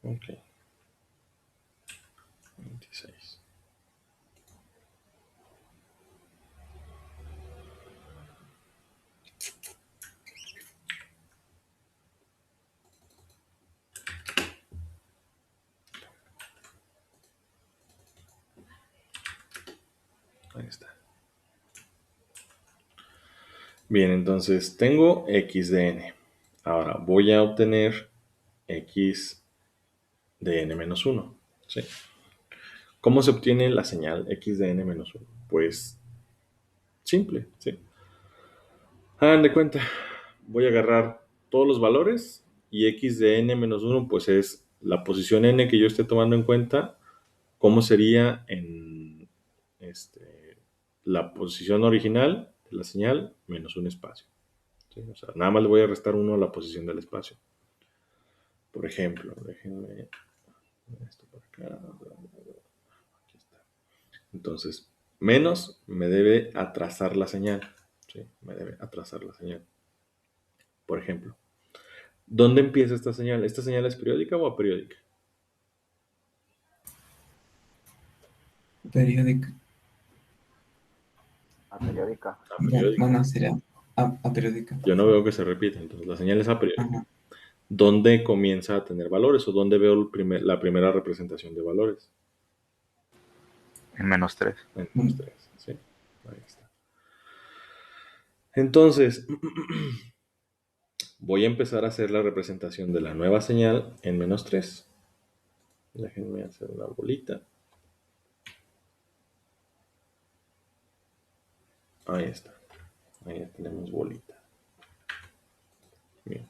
ok, 26. Ahí está. Bien, entonces tengo x de n. Ahora voy a obtener x de n menos 1. ¿Sí? ¿Cómo se obtiene la señal x de n menos 1? Pues simple, ¿sí? Hagan de cuenta, voy a agarrar todos los valores y x de n menos 1 pues es la posición n que yo esté tomando en cuenta, cómo sería en la posición original de la señal menos un espacio. ¿Sí? O sea, nada más le voy a restar 1 a la posición del espacio. Por ejemplo, déjenme esto por acá. Aquí está. Entonces, menos me debe atrasar la señal. ¿Sí? Me debe atrasar la señal. Por ejemplo, ¿dónde empieza esta señal? ¿Esta señal es periódica o aperiódica? Periódica. Periódica. Aperiódica. Bueno, sería aperiódica. Yo no veo que se repita, entonces la señal es aperiódica. Ajá. ¿Dónde comienza a tener valores o dónde veo la primera representación de valores? En menos 3. En menos 3, ¿sí? Ahí está. Entonces, voy a empezar a hacer la representación de la nueva señal en menos 3. Déjenme hacer una bolita. Ahí está. Ahí ya tenemos bolita. Bien.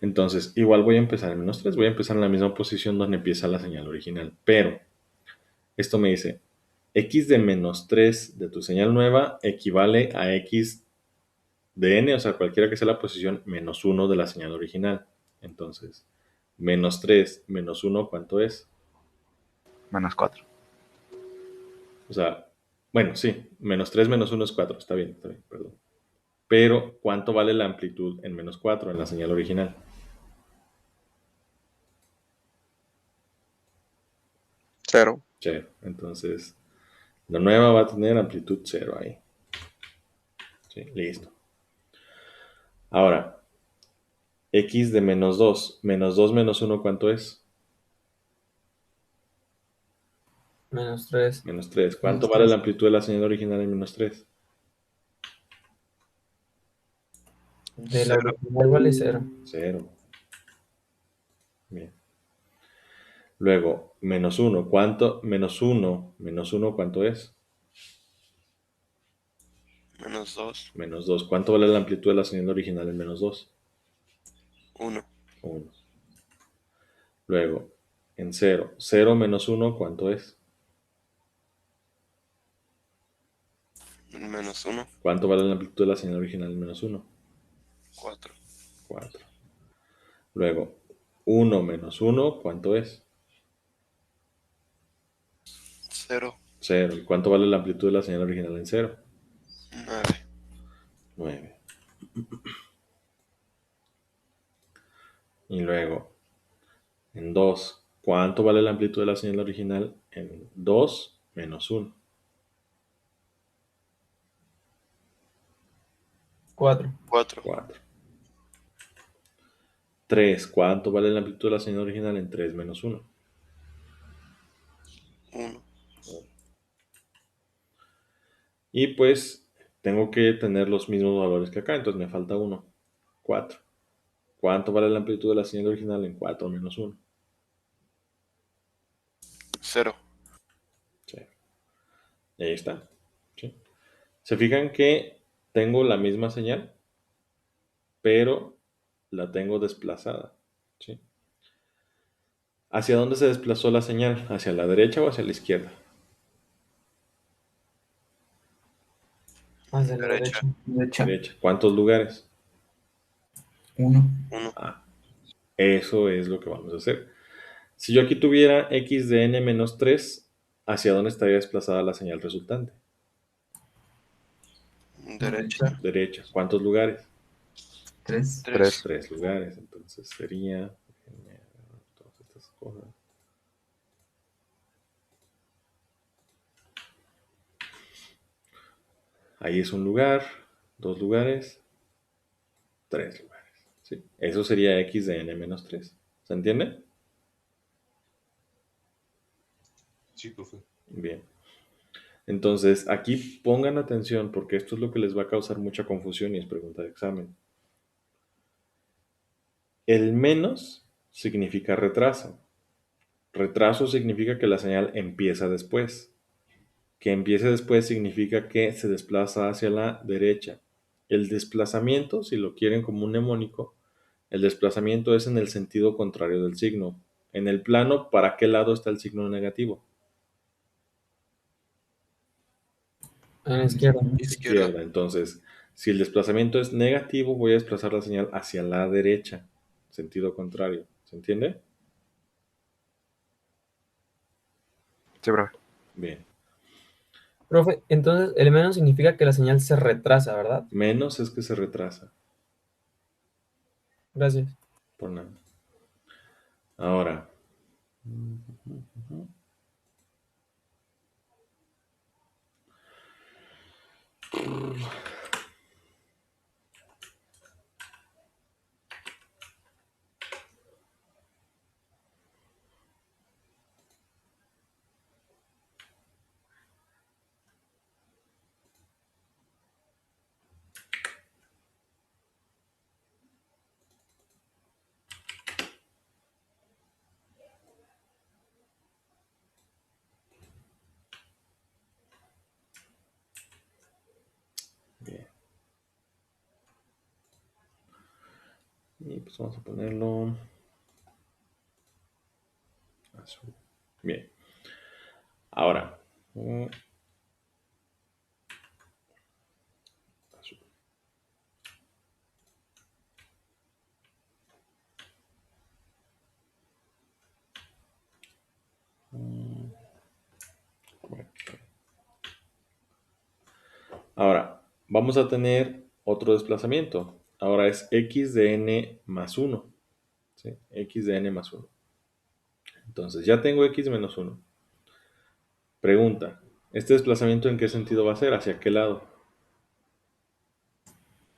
Entonces, igual voy a empezar en -3. Voy a empezar en la misma posición donde empieza la señal original. Pero, esto me dice, x de -3 de tu señal nueva equivale a x de n, o sea, cualquiera que sea la posición, -1 de la señal original. Entonces, -3 menos 1, ¿cuánto es? -4. O sea, bueno, sí, -3 menos 1 es 4. Está bien, perdón. Pero, ¿cuánto vale la amplitud en -4 en la señal original? 0. 0. Entonces, la nueva va a tener amplitud 0 ahí. Sí, listo. Ahora, x de -2. -2 menos 1, ¿cuánto es? -3. -3. ¿Cuánto vale la amplitud de la señal original en -3? De la original vale 0. 0. Bien. Luego, -1. ¿Cuánto? -1 ¿cuánto es? -2. -2. ¿Cuánto vale la amplitud de la señal original en -2? 1. 1. Luego, en 0. 0 menos 1, ¿cuánto es? -1. ¿Cuánto vale la amplitud de la señal original en -1? 4. 4. Luego, 1 menos 1, ¿cuánto es? 0. 0. ¿Y cuánto vale la amplitud de la señal original en 0? 9. 9. Y luego, en 2, ¿cuánto vale la amplitud de la señal original en 2 menos 1? 4. 4. 4. 3, ¿cuánto vale la amplitud de la señal original en 3 menos 1? 1. Y pues tengo que tener los mismos valores que acá, entonces me falta 1. 4. ¿Cuánto vale la amplitud de la señal original en 4 menos 1? 0. Sí. Y ahí está. ¿Sí? ¿Se fijan que tengo la misma señal, pero la tengo desplazada? ¿Sí? ¿Hacia dónde se desplazó la señal? ¿Hacia la derecha o hacia la izquierda? Hacia la Derecha. derecha. Derecha. ¿Cuántos lugares? 1. 1. Ah, eso es lo que vamos a hacer. Si yo aquí tuviera x de n menos 3, ¿hacia dónde estaría desplazada la señal resultante? Derecha. Derecha. ¿Cuántos lugares? 3. 3. 3 lugares. Entonces sería... déjenme ver todas estas cosas. Ahí es un lugar, 2 lugares, 3 lugares. ¿Sí? Eso sería x de n menos 3. ¿Se entiende? Sí, profe. Bien. Entonces, aquí pongan atención porque esto es lo que les va a causar mucha confusión y es pregunta de examen. El menos significa retraso. Retraso significa que la señal empieza después. Que empiece después significa que se desplaza hacia la derecha. El desplazamiento, si lo quieren como un mnemónico, el desplazamiento es en el sentido contrario del signo. En el plano, ¿para qué lado está el signo negativo? En la izquierda. Izquierda. Entonces, si el desplazamiento es negativo, voy a desplazar la señal hacia la derecha, sentido contrario. ¿Se entiende? Sí, profe. Bien. Profe, entonces el menos significa que la señal se retrasa, ¿verdad? Menos es que se retrasa. Gracias. Por nada. Ahora. Y pues vamos a ponerlo azul. Bien. Ahora. Azul. Bueno. Ahora, vamos a tener otro desplazamiento. Ahora es x de n más 1. ¿Sí? X de n más 1. Entonces, ya tengo x menos 1. Pregunta, ¿este desplazamiento en qué sentido va a ser? ¿Hacia qué lado?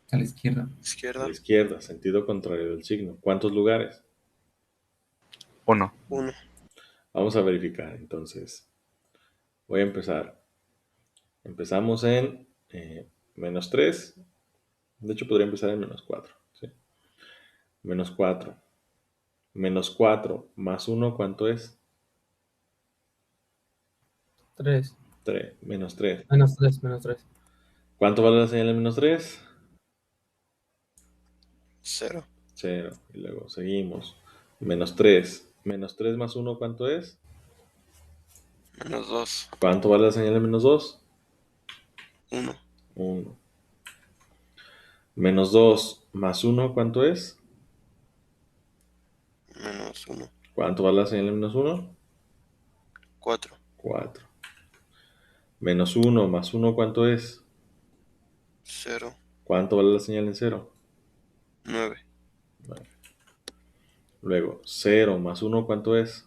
A la izquierda. A la Izquierda. izquierda, sentido contrario del signo. ¿Cuántos lugares? 1. 1. Vamos a verificar. Entonces, voy a empezar. Empezamos en menos 3. De hecho, podría empezar en menos 4. ¿Sí? Menos 4. Menos 4 más 1, ¿cuánto es? 3. 3. Menos 3. Menos 3, menos 3. ¿Cuánto vale la señal de menos 3? 0. 0. Y luego seguimos. Menos 3. Menos 3 más 1, ¿cuánto es? Menos 2. ¿Cuánto vale la señal de menos 2? 1. 1. Menos 2 más 1, ¿cuánto es? Menos 1. ¿Cuánto vale la señal de menos 1? 4. 4. Menos 1 más 1, ¿cuánto es? 0. ¿Cuánto vale la señal en 0? 9. Luego, 0 más 1, ¿cuánto es?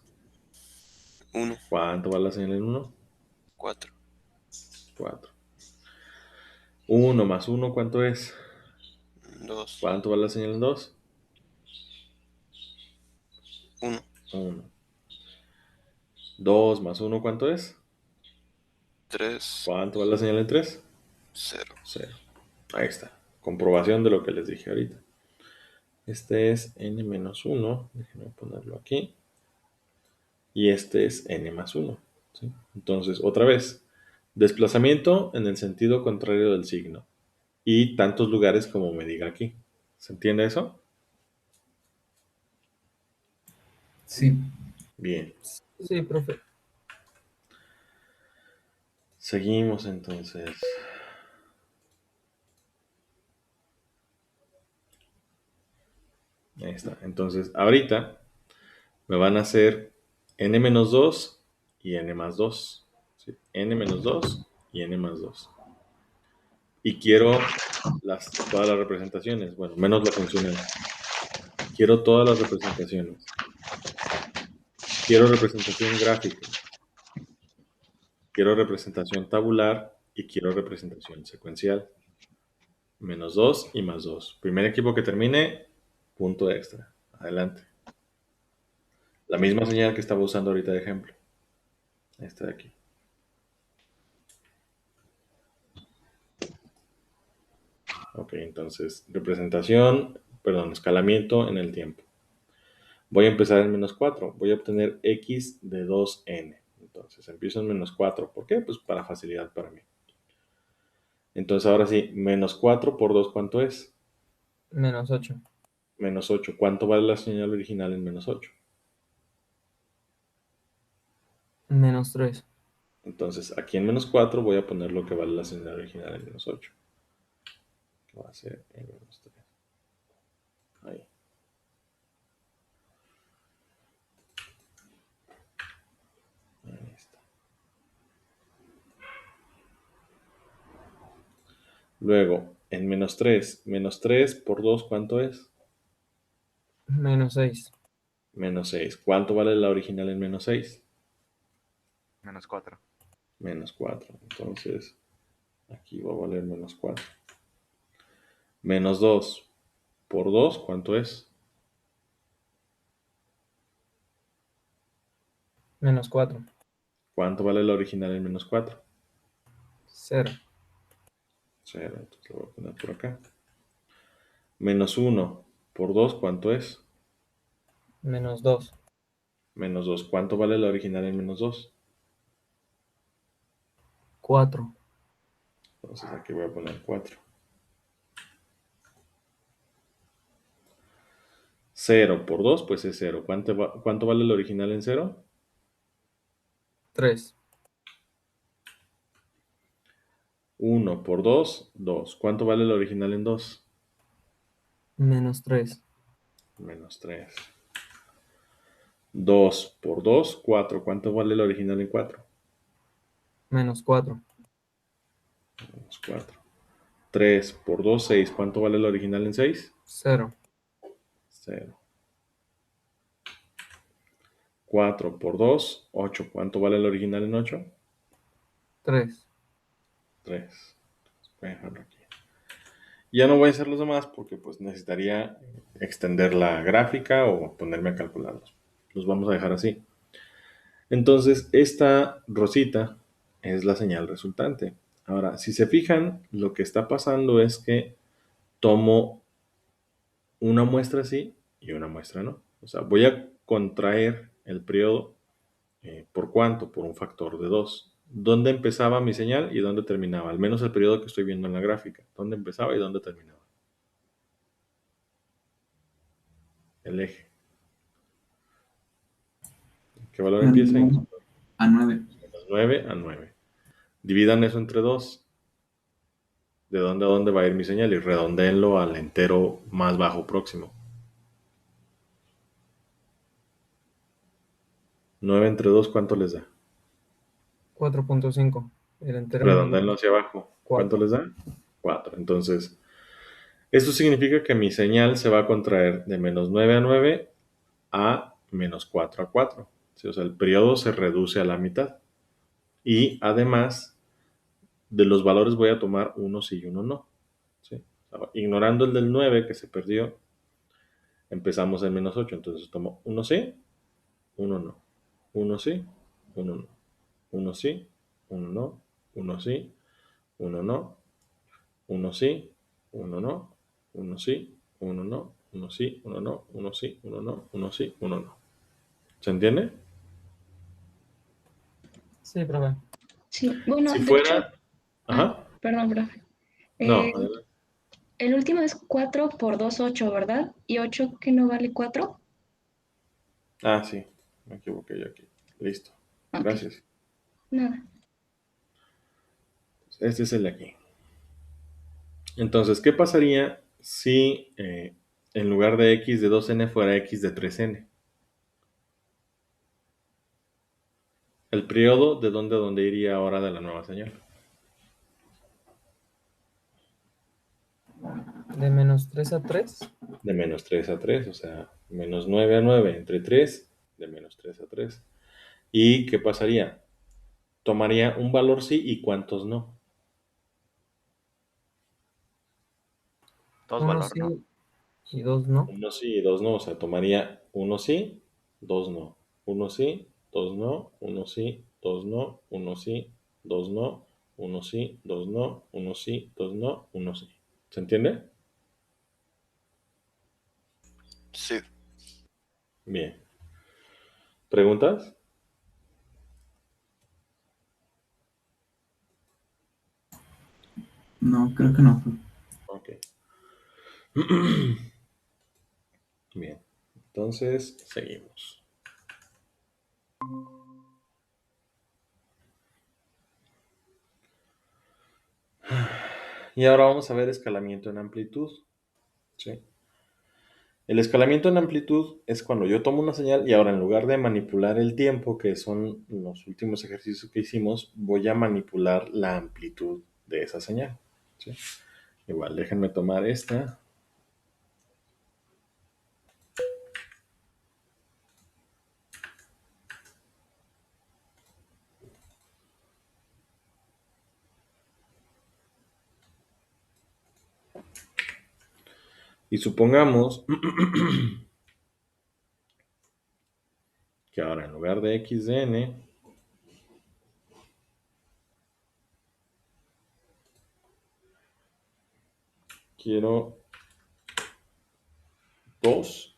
1. ¿Cuánto vale la señal en 1? 4. 4. 1 más 1, ¿cuánto es? 2. ¿Cuánto vale la señal en 2? 1. 1. 2 más 1, ¿cuánto es? 3. ¿Cuánto vale la señal en 3? 0. 0. Ahí está. Comprobación de lo que les dije ahorita. Este es n menos 1. Déjenme ponerlo aquí. Y este es n más 1. ¿Sí? Entonces, otra vez. Desplazamiento en el sentido contrario del signo. Y tantos lugares como me diga aquí. ¿Se entiende eso? Sí. Bien. Sí, profe. Seguimos entonces. Ahí está. Entonces, ahorita me van a hacer n menos 2 y n más 2. ¿Sí? N menos 2 y n más 2. Y quiero todas las representaciones. Bueno, menos la funcional. Quiero todas las representaciones. Quiero representación gráfica. Quiero representación tabular y quiero representación secuencial. Menos 2 y más 2. Primer equipo que termine, punto extra. Adelante. La misma señal que estaba usando ahorita de ejemplo. Esta de aquí. Ok, entonces, escalamiento en el tiempo. Voy a empezar en menos 4. Voy a obtener x de 2n. Entonces, empiezo en menos 4. ¿Por qué? Pues para facilidad para mí. Entonces, ahora sí, menos 4 por 2, ¿cuánto es? Menos 8. Menos 8. ¿Cuánto vale la señal original en menos 8? Menos 3. Entonces, aquí en menos 4 voy a poner lo que vale la señal original en menos 8. Va a ser en menos 3. Ahí. Ahí está. Luego, en menos 3. Menos 3 por 2, ¿cuánto es? Menos 6. Menos 6. ¿Cuánto vale la original en menos 6? Menos 4. Menos 4. Entonces, aquí va a valer menos 4. Menos 2 por 2, ¿cuánto es? Menos 4. ¿Cuánto vale la original en menos 4? 0. 0. Entonces lo voy a poner por acá. Menos 1 por 2, ¿cuánto es? Menos 2. Menos 2. ¿Cuánto vale la original en menos 2? 4. Entonces aquí voy a poner 4. 0 por 2, pues es 0. ¿Cuánto vale el original en 0? 3. 1 por 2, 2. ¿Cuánto vale el original en 2? Menos 3. Menos 3. 2 por 2, 4. ¿Cuánto vale el original en 4? Menos 4. Menos 4. 3 por 2, 6. ¿Cuánto vale el original en 6? 0. 0. 4 por 2, 8. ¿Cuánto vale el original en 8? 3. 3. Voy a dejarlo aquí. Ya no voy a hacer los demás porque pues necesitaría extender la gráfica o ponerme a calcularlos. Los vamos a dejar así. Entonces, esta rosita es la señal resultante. Ahora, si se fijan, lo que está pasando es que tomo una muestra así y una muestra no. O sea, voy a contraer el periodo. ¿Por cuánto? Por un factor de 2. ¿Dónde empezaba mi señal y dónde terminaba? Al menos el periodo que estoy viendo en la gráfica. ¿Dónde empezaba y dónde terminaba? El eje. ¿Qué valor empieza? En A 9. 9 a 9. Dividan eso entre 2. ¿De dónde a dónde va a ir mi señal? Y redondéenlo al entero más bajo próximo. 9 entre 2, ¿cuánto les da? 4.5. El entero Redondéenlo hacia abajo. ¿Cuánto 4. les da? 4. Entonces, esto significa que mi señal se va a contraer de menos 9 a 9 a menos 4 a 4. ¿Sí? O sea, el periodo se reduce a la mitad. Y además, de los valores voy a tomar uno sí y uno no. ¿Sí? O sea, ignorando el del 9 que se perdió, empezamos en menos 8. Entonces tomo uno sí, uno no. Uno sí, uno no. Uno sí, uno no. Uno sí, uno no. Uno sí, uno no. Uno sí, uno no. Uno sí, uno no. Uno sí, uno no. Uno sí, uno no. ¿Se entiende? Sí, profe. Sí, bueno, Si de hecho, fuera... Ajá. perdón, profe. No, Eh, adelante. el último es 4 por 2 8, ¿verdad? ¿Y 8 que no vale 4? Ah, sí. Me equivoqué yo aquí. Listo. Ok, Gracias. nada. Este es el de aquí. Entonces, ¿qué pasaría si en lugar de x de 2n fuera x de 3n? El periodo de dónde a dónde iría ahora de la nueva señal. De menos 3 a 3. De menos 3 a 3, o sea, menos 9 a 9 entre 3, de menos 3 a 3. ¿Y qué pasaría? Tomaría un valor sí y cuántos no. Dos 1 valor, ¿no? sí y 2 no. Uno sí y dos no, o sea, tomaría uno sí, dos no. Uno sí, dos no, uno sí, dos no, uno sí, dos no, uno sí, dos no, uno sí, dos no, uno sí. ¿Se entiende? Sí. Bien. ¿Preguntas? No, creo que no. Ok. Bien. Entonces, seguimos. Y ahora vamos a ver escalamiento en amplitud. ¿Sí? El escalamiento en amplitud es cuando yo tomo una señal y ahora en lugar de manipular el tiempo, que son los últimos ejercicios que hicimos, voy a manipular la amplitud de esa señal. ¿Sí? Igual, déjenme tomar esta. Y supongamos que ahora en lugar de x de n, quiero 2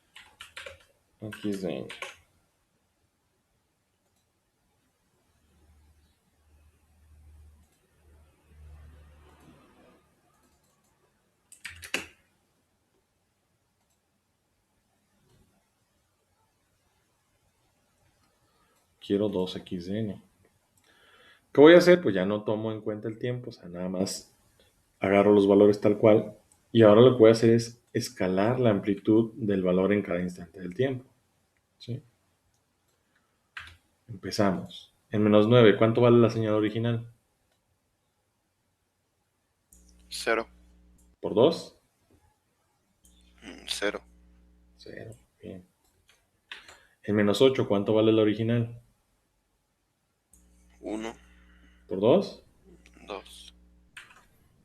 x de n. quiero 2x de n. ¿Qué voy a hacer? Pues ya no tomo en cuenta el tiempo, o sea, nada más agarro los valores tal cual. Y ahora lo que voy a hacer es escalar la amplitud del valor en cada instante del tiempo. ¿Sí? Empezamos. En -9, ¿cuánto vale la señal original? 0. ¿Por 2? 0. 0. Bien. En -8, ¿cuánto vale la original? 1. ¿Por 2? 2.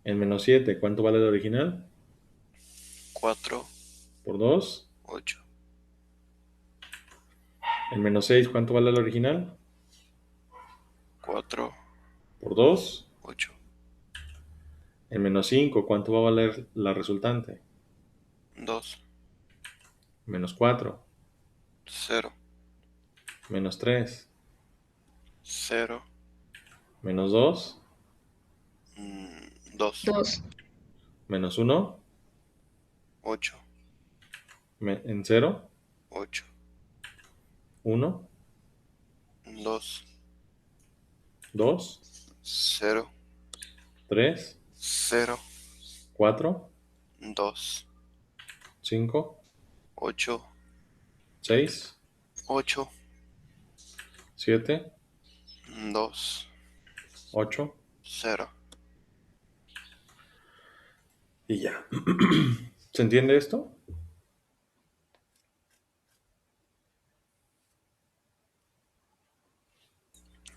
En -7, ¿cuánto vale la original? 4. ¿Por 2? 8. En -6, ¿cuánto vale la original? 4. ¿Por 2? 8. En -5, ¿cuánto va a valer la resultante? 2. -4. 0. -3. 0. -2. 2. 2. -1. 8. En 0. 8. 1. 2. 2. 0. 3. 0. 4. 2. 5. 8. 6. 8. 7. 2. 8. 0. Y ya. ¿Se entiende esto?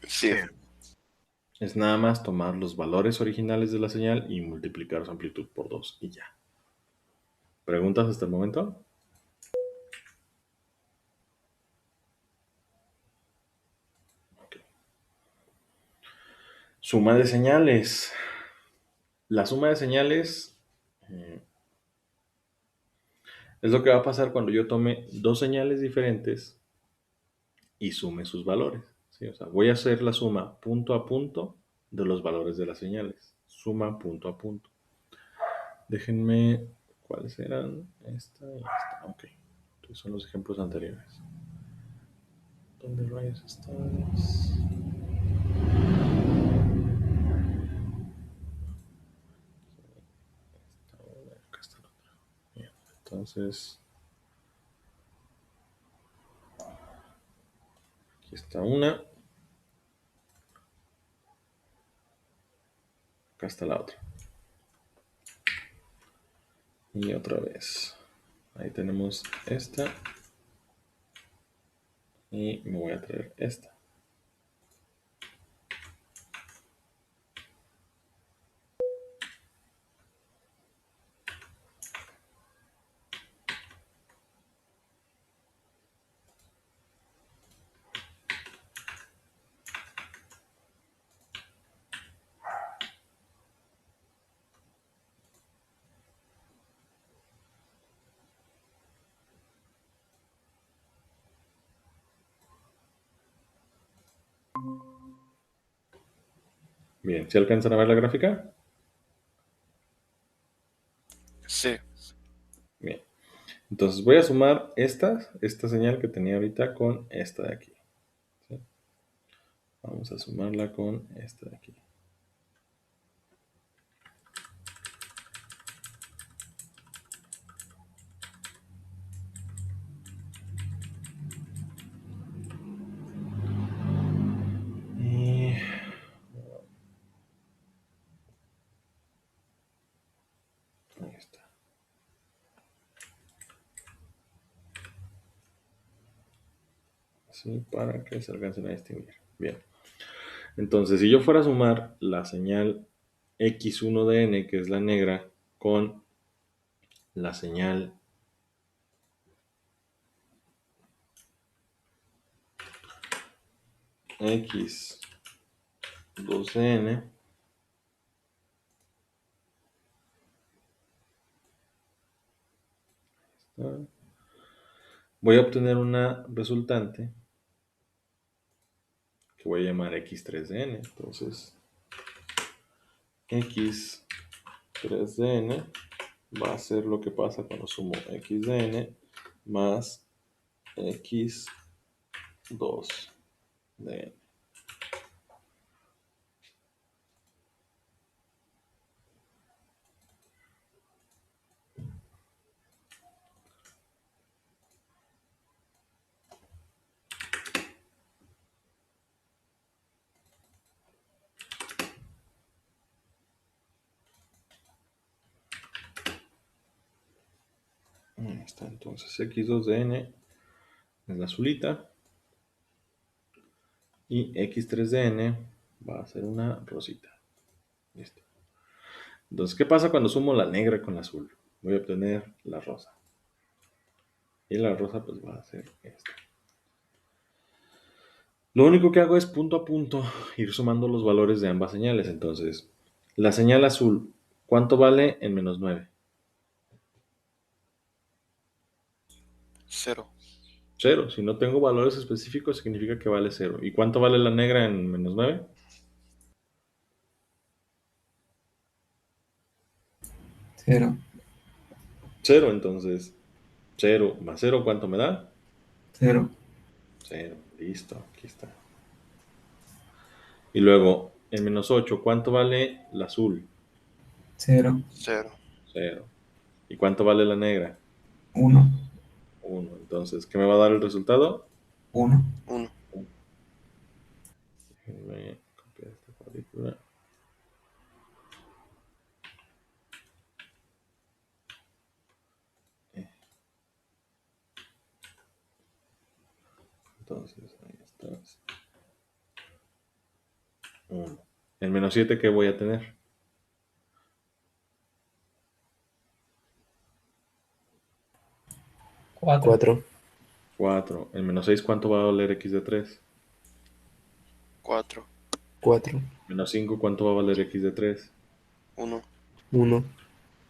Sí. Es nada más tomar los valores originales de la señal y multiplicar su amplitud por 2 y ya. ¿Preguntas hasta el momento? Ok. Suma de señales. La suma de señales es lo que va a pasar cuando yo tome dos señales diferentes y sume sus valores. ¿Sí? O sea, voy a hacer la suma punto a punto de los valores de las señales. Suma punto a punto. Déjenme, ¿cuáles eran? Esta y esta. Ok. Estos son los ejemplos anteriores. ¿Dónde rayos estás? Acá está la otra. Bien. Entonces, aquí está una. Acá está la otra. Y otra vez. Ahí tenemos esta. Y me voy a traer esta. Bien, ¿se alcanzan a ver la gráfica? Sí. Bien. Entonces voy a sumar esta señal que tenía ahorita con esta de aquí. ¿Sí? Vamos a sumarla con esta de aquí. Y ahí está. Así para que se alcancen a distinguir. Bien. Entonces, si yo fuera a sumar la señal X1 de N, que es la negra, con la señal X2 de N, voy a obtener una resultante que voy a llamar X3 de N. Entonces, X3 de N va a ser lo que pasa cuando sumo X de N más X2 de n. Ahí está, entonces x2 de n es la azulita y x3 de n va a ser una rosita. Listo. Entonces, ¿qué pasa cuando sumo la negra con la azul? Voy a obtener la rosa. Y la rosa pues va a ser esta. Lo único que hago es punto a punto ir sumando los valores de ambas señales. Entonces, la señal azul, ¿cuánto vale en menos 9? 0. 0. Si no tengo valores específicos, significa que vale 0. ¿Y cuánto vale la negra en menos 9? 0. 0. Entonces, 0 más 0, ¿cuánto me da? 0. 0. Listo, aquí está. Y luego, en menos 8, ¿cuánto vale la azul? 0. 0. 0. ¿Y cuánto vale la negra? 1. 1. Entonces, ¿qué me va a dar el resultado? 1. 1. Déjenme copiar esta cuadrícula. Entonces, ahí está. 1. En menos 7, ¿qué voy a tener? 4. 4. En menos 6, ¿cuánto va a valer x de 3? 4. 4, Menos 5, ¿cuánto va a valer x de 3? 1. 1,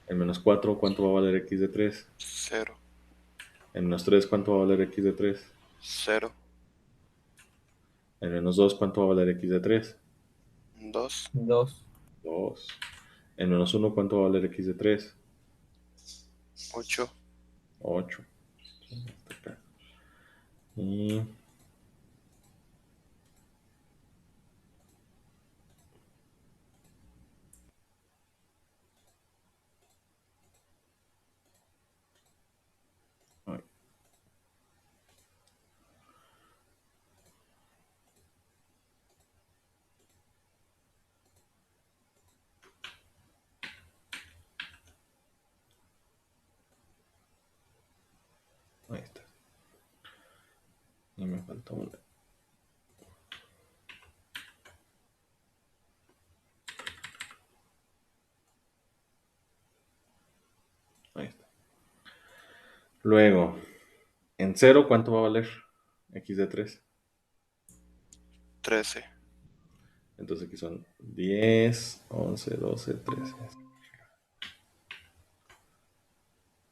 En menos 4, ¿cuánto va a valer x de 3? 0. En menos 3, ¿cuánto va a valer x de 3? 0. En menos 2, ¿cuánto va a valer x de 3? 2. 2. 2. En menos 1, ¿cuánto va a valer x de 3? 8. 8. Y ahí. Ahí está. Y me falta una. Ahí está. Luego, en 0, ¿cuánto va a valer x de 3? 13. Entonces aquí son 10, 11, 12, 13.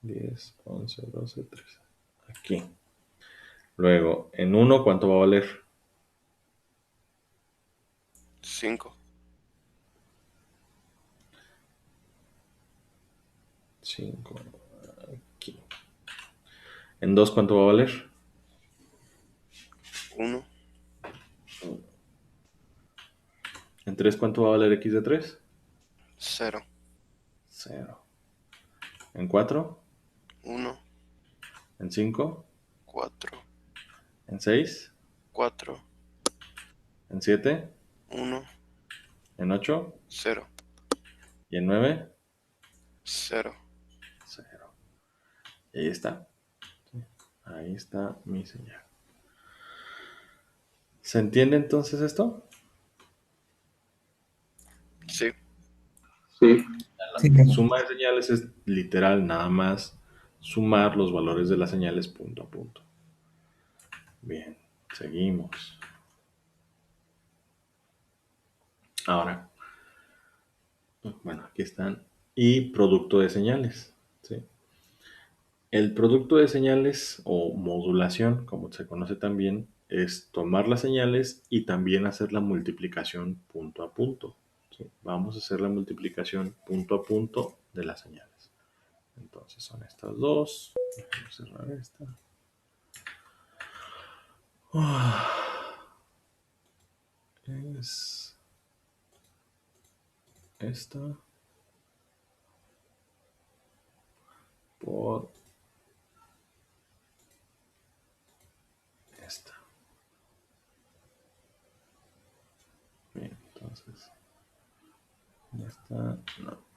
10, 11, 12, 13. Aquí. Luego, en 1, ¿cuánto va a valer? 5. 5. Aquí. En 2, ¿cuánto va a valer? 1. En 3, ¿cuánto va a valer x de 3? 0. 0. En 4. 1. En 5. 4. En 6. 4. En 7. 1. En 8. 0. Y en 9. 0. 0. Y ahí está. Ahí está mi señal. ¿Se entiende entonces esto? Sí. Sí. Sí, profe. Suma de señales es literal nada más sumar los valores de las señales punto a punto. Bien, seguimos. Ahora, bueno, aquí están. Y producto de señales. ¿Sí? El producto de señales o modulación, como se conoce también, es tomar las señales y también hacer la multiplicación punto a punto. ¿Sí? Vamos a hacer la multiplicación punto a punto de las señales. Entonces son estas dos. Déjame cerrar esta. es esta por esta. Bien, entonces esta no.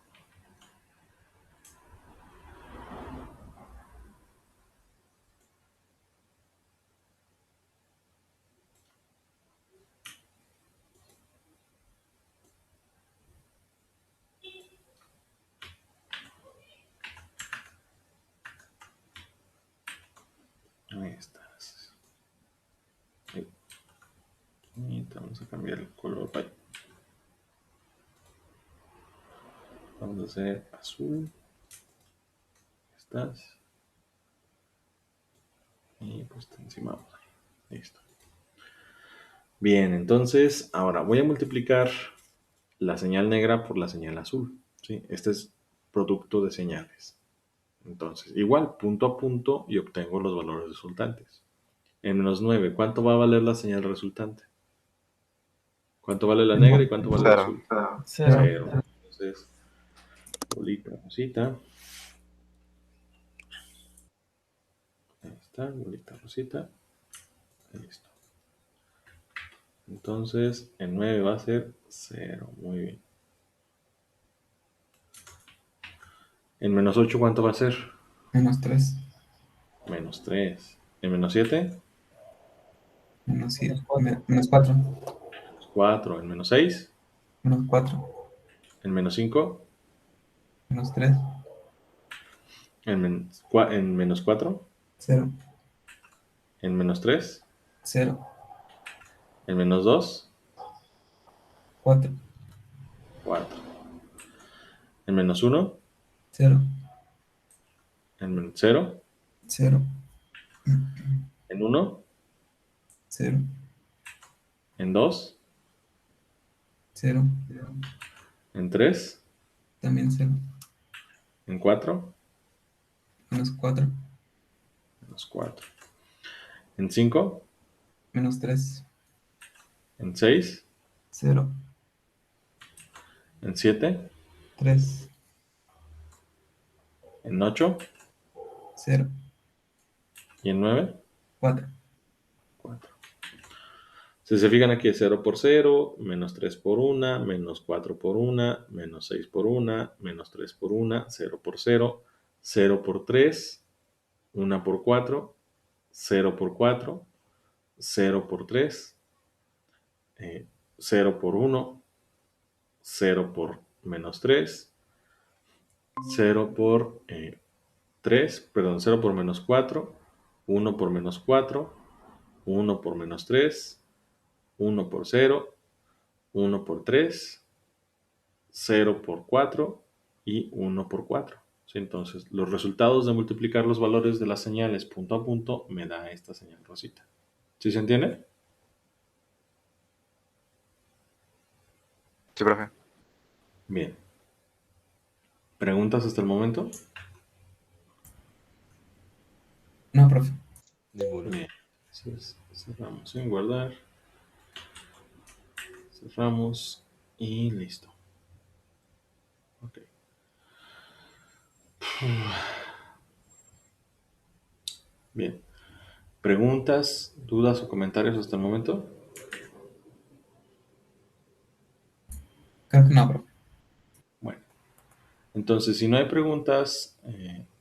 Ahí estás. Ahí. Y te vamos a cambiar el color. Ahí. Vamos a hacer azul. Estás. Y pues te encimamos ahí. Listo. Bien, entonces ahora voy a multiplicar la señal negra por la señal azul. ¿Sí? Este es producto de señales. Entonces, igual, punto a punto y obtengo los valores resultantes. En menos 9, ¿cuánto va a valer la señal resultante? ¿Cuánto vale la negra y cuánto vale la azul? Cero. Entonces, bolita, rosita. Ahí está, bolita, rosita. Listo. Entonces, en 9 va a ser 0. Muy bien. En menos 8, ¿cuánto va a ser? Menos 3. Menos 3. En menos 7, Menos 4. 4. En menos 6, Menos 4. en menos 5, Menos 3. en menos 4, 0. en menos 3, 0. en menos 2, 4. 4. En menos 1, 0. en menos 0, 0. en 1, 0. en 2, 0. en 3, También 0. en 4, Menos 4. menos 4. En 5, Menos 3. en 6, 0. en 7, 3. en 8 0. y en 9, 4. 4. Si se fijan aquí es 0 por 0, menos 3 por 1, menos 4 por 1, menos 6 por 1, menos 3 por 1, 0 por 0, 0 por 3, 1 por 4, 0 por 4, 0 por 3, 0 por 1, 0 por menos 3, 0 por 3, perdón, 0 por menos 4, 1 por menos 4, 1 por menos 3, 1 por 0, 1 por 3, 0 por 4 y 1 por 4. ¿Sí? Entonces, los resultados de multiplicar los valores de las señales punto a punto me da esta señal rosita. ¿Sí se entiende? Sí, profe. Bien. ¿Preguntas hasta el momento? No, profe. Ninguno. Bien. Entonces, cerramos en guardar. Cerramos y listo. Ok. Bien. ¿Preguntas, dudas o comentarios hasta el momento? Creo que no, profe. Bueno. Entonces, si no hay preguntas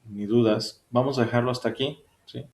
ni dudas, vamos a dejarlo hasta aquí. ¿Sí?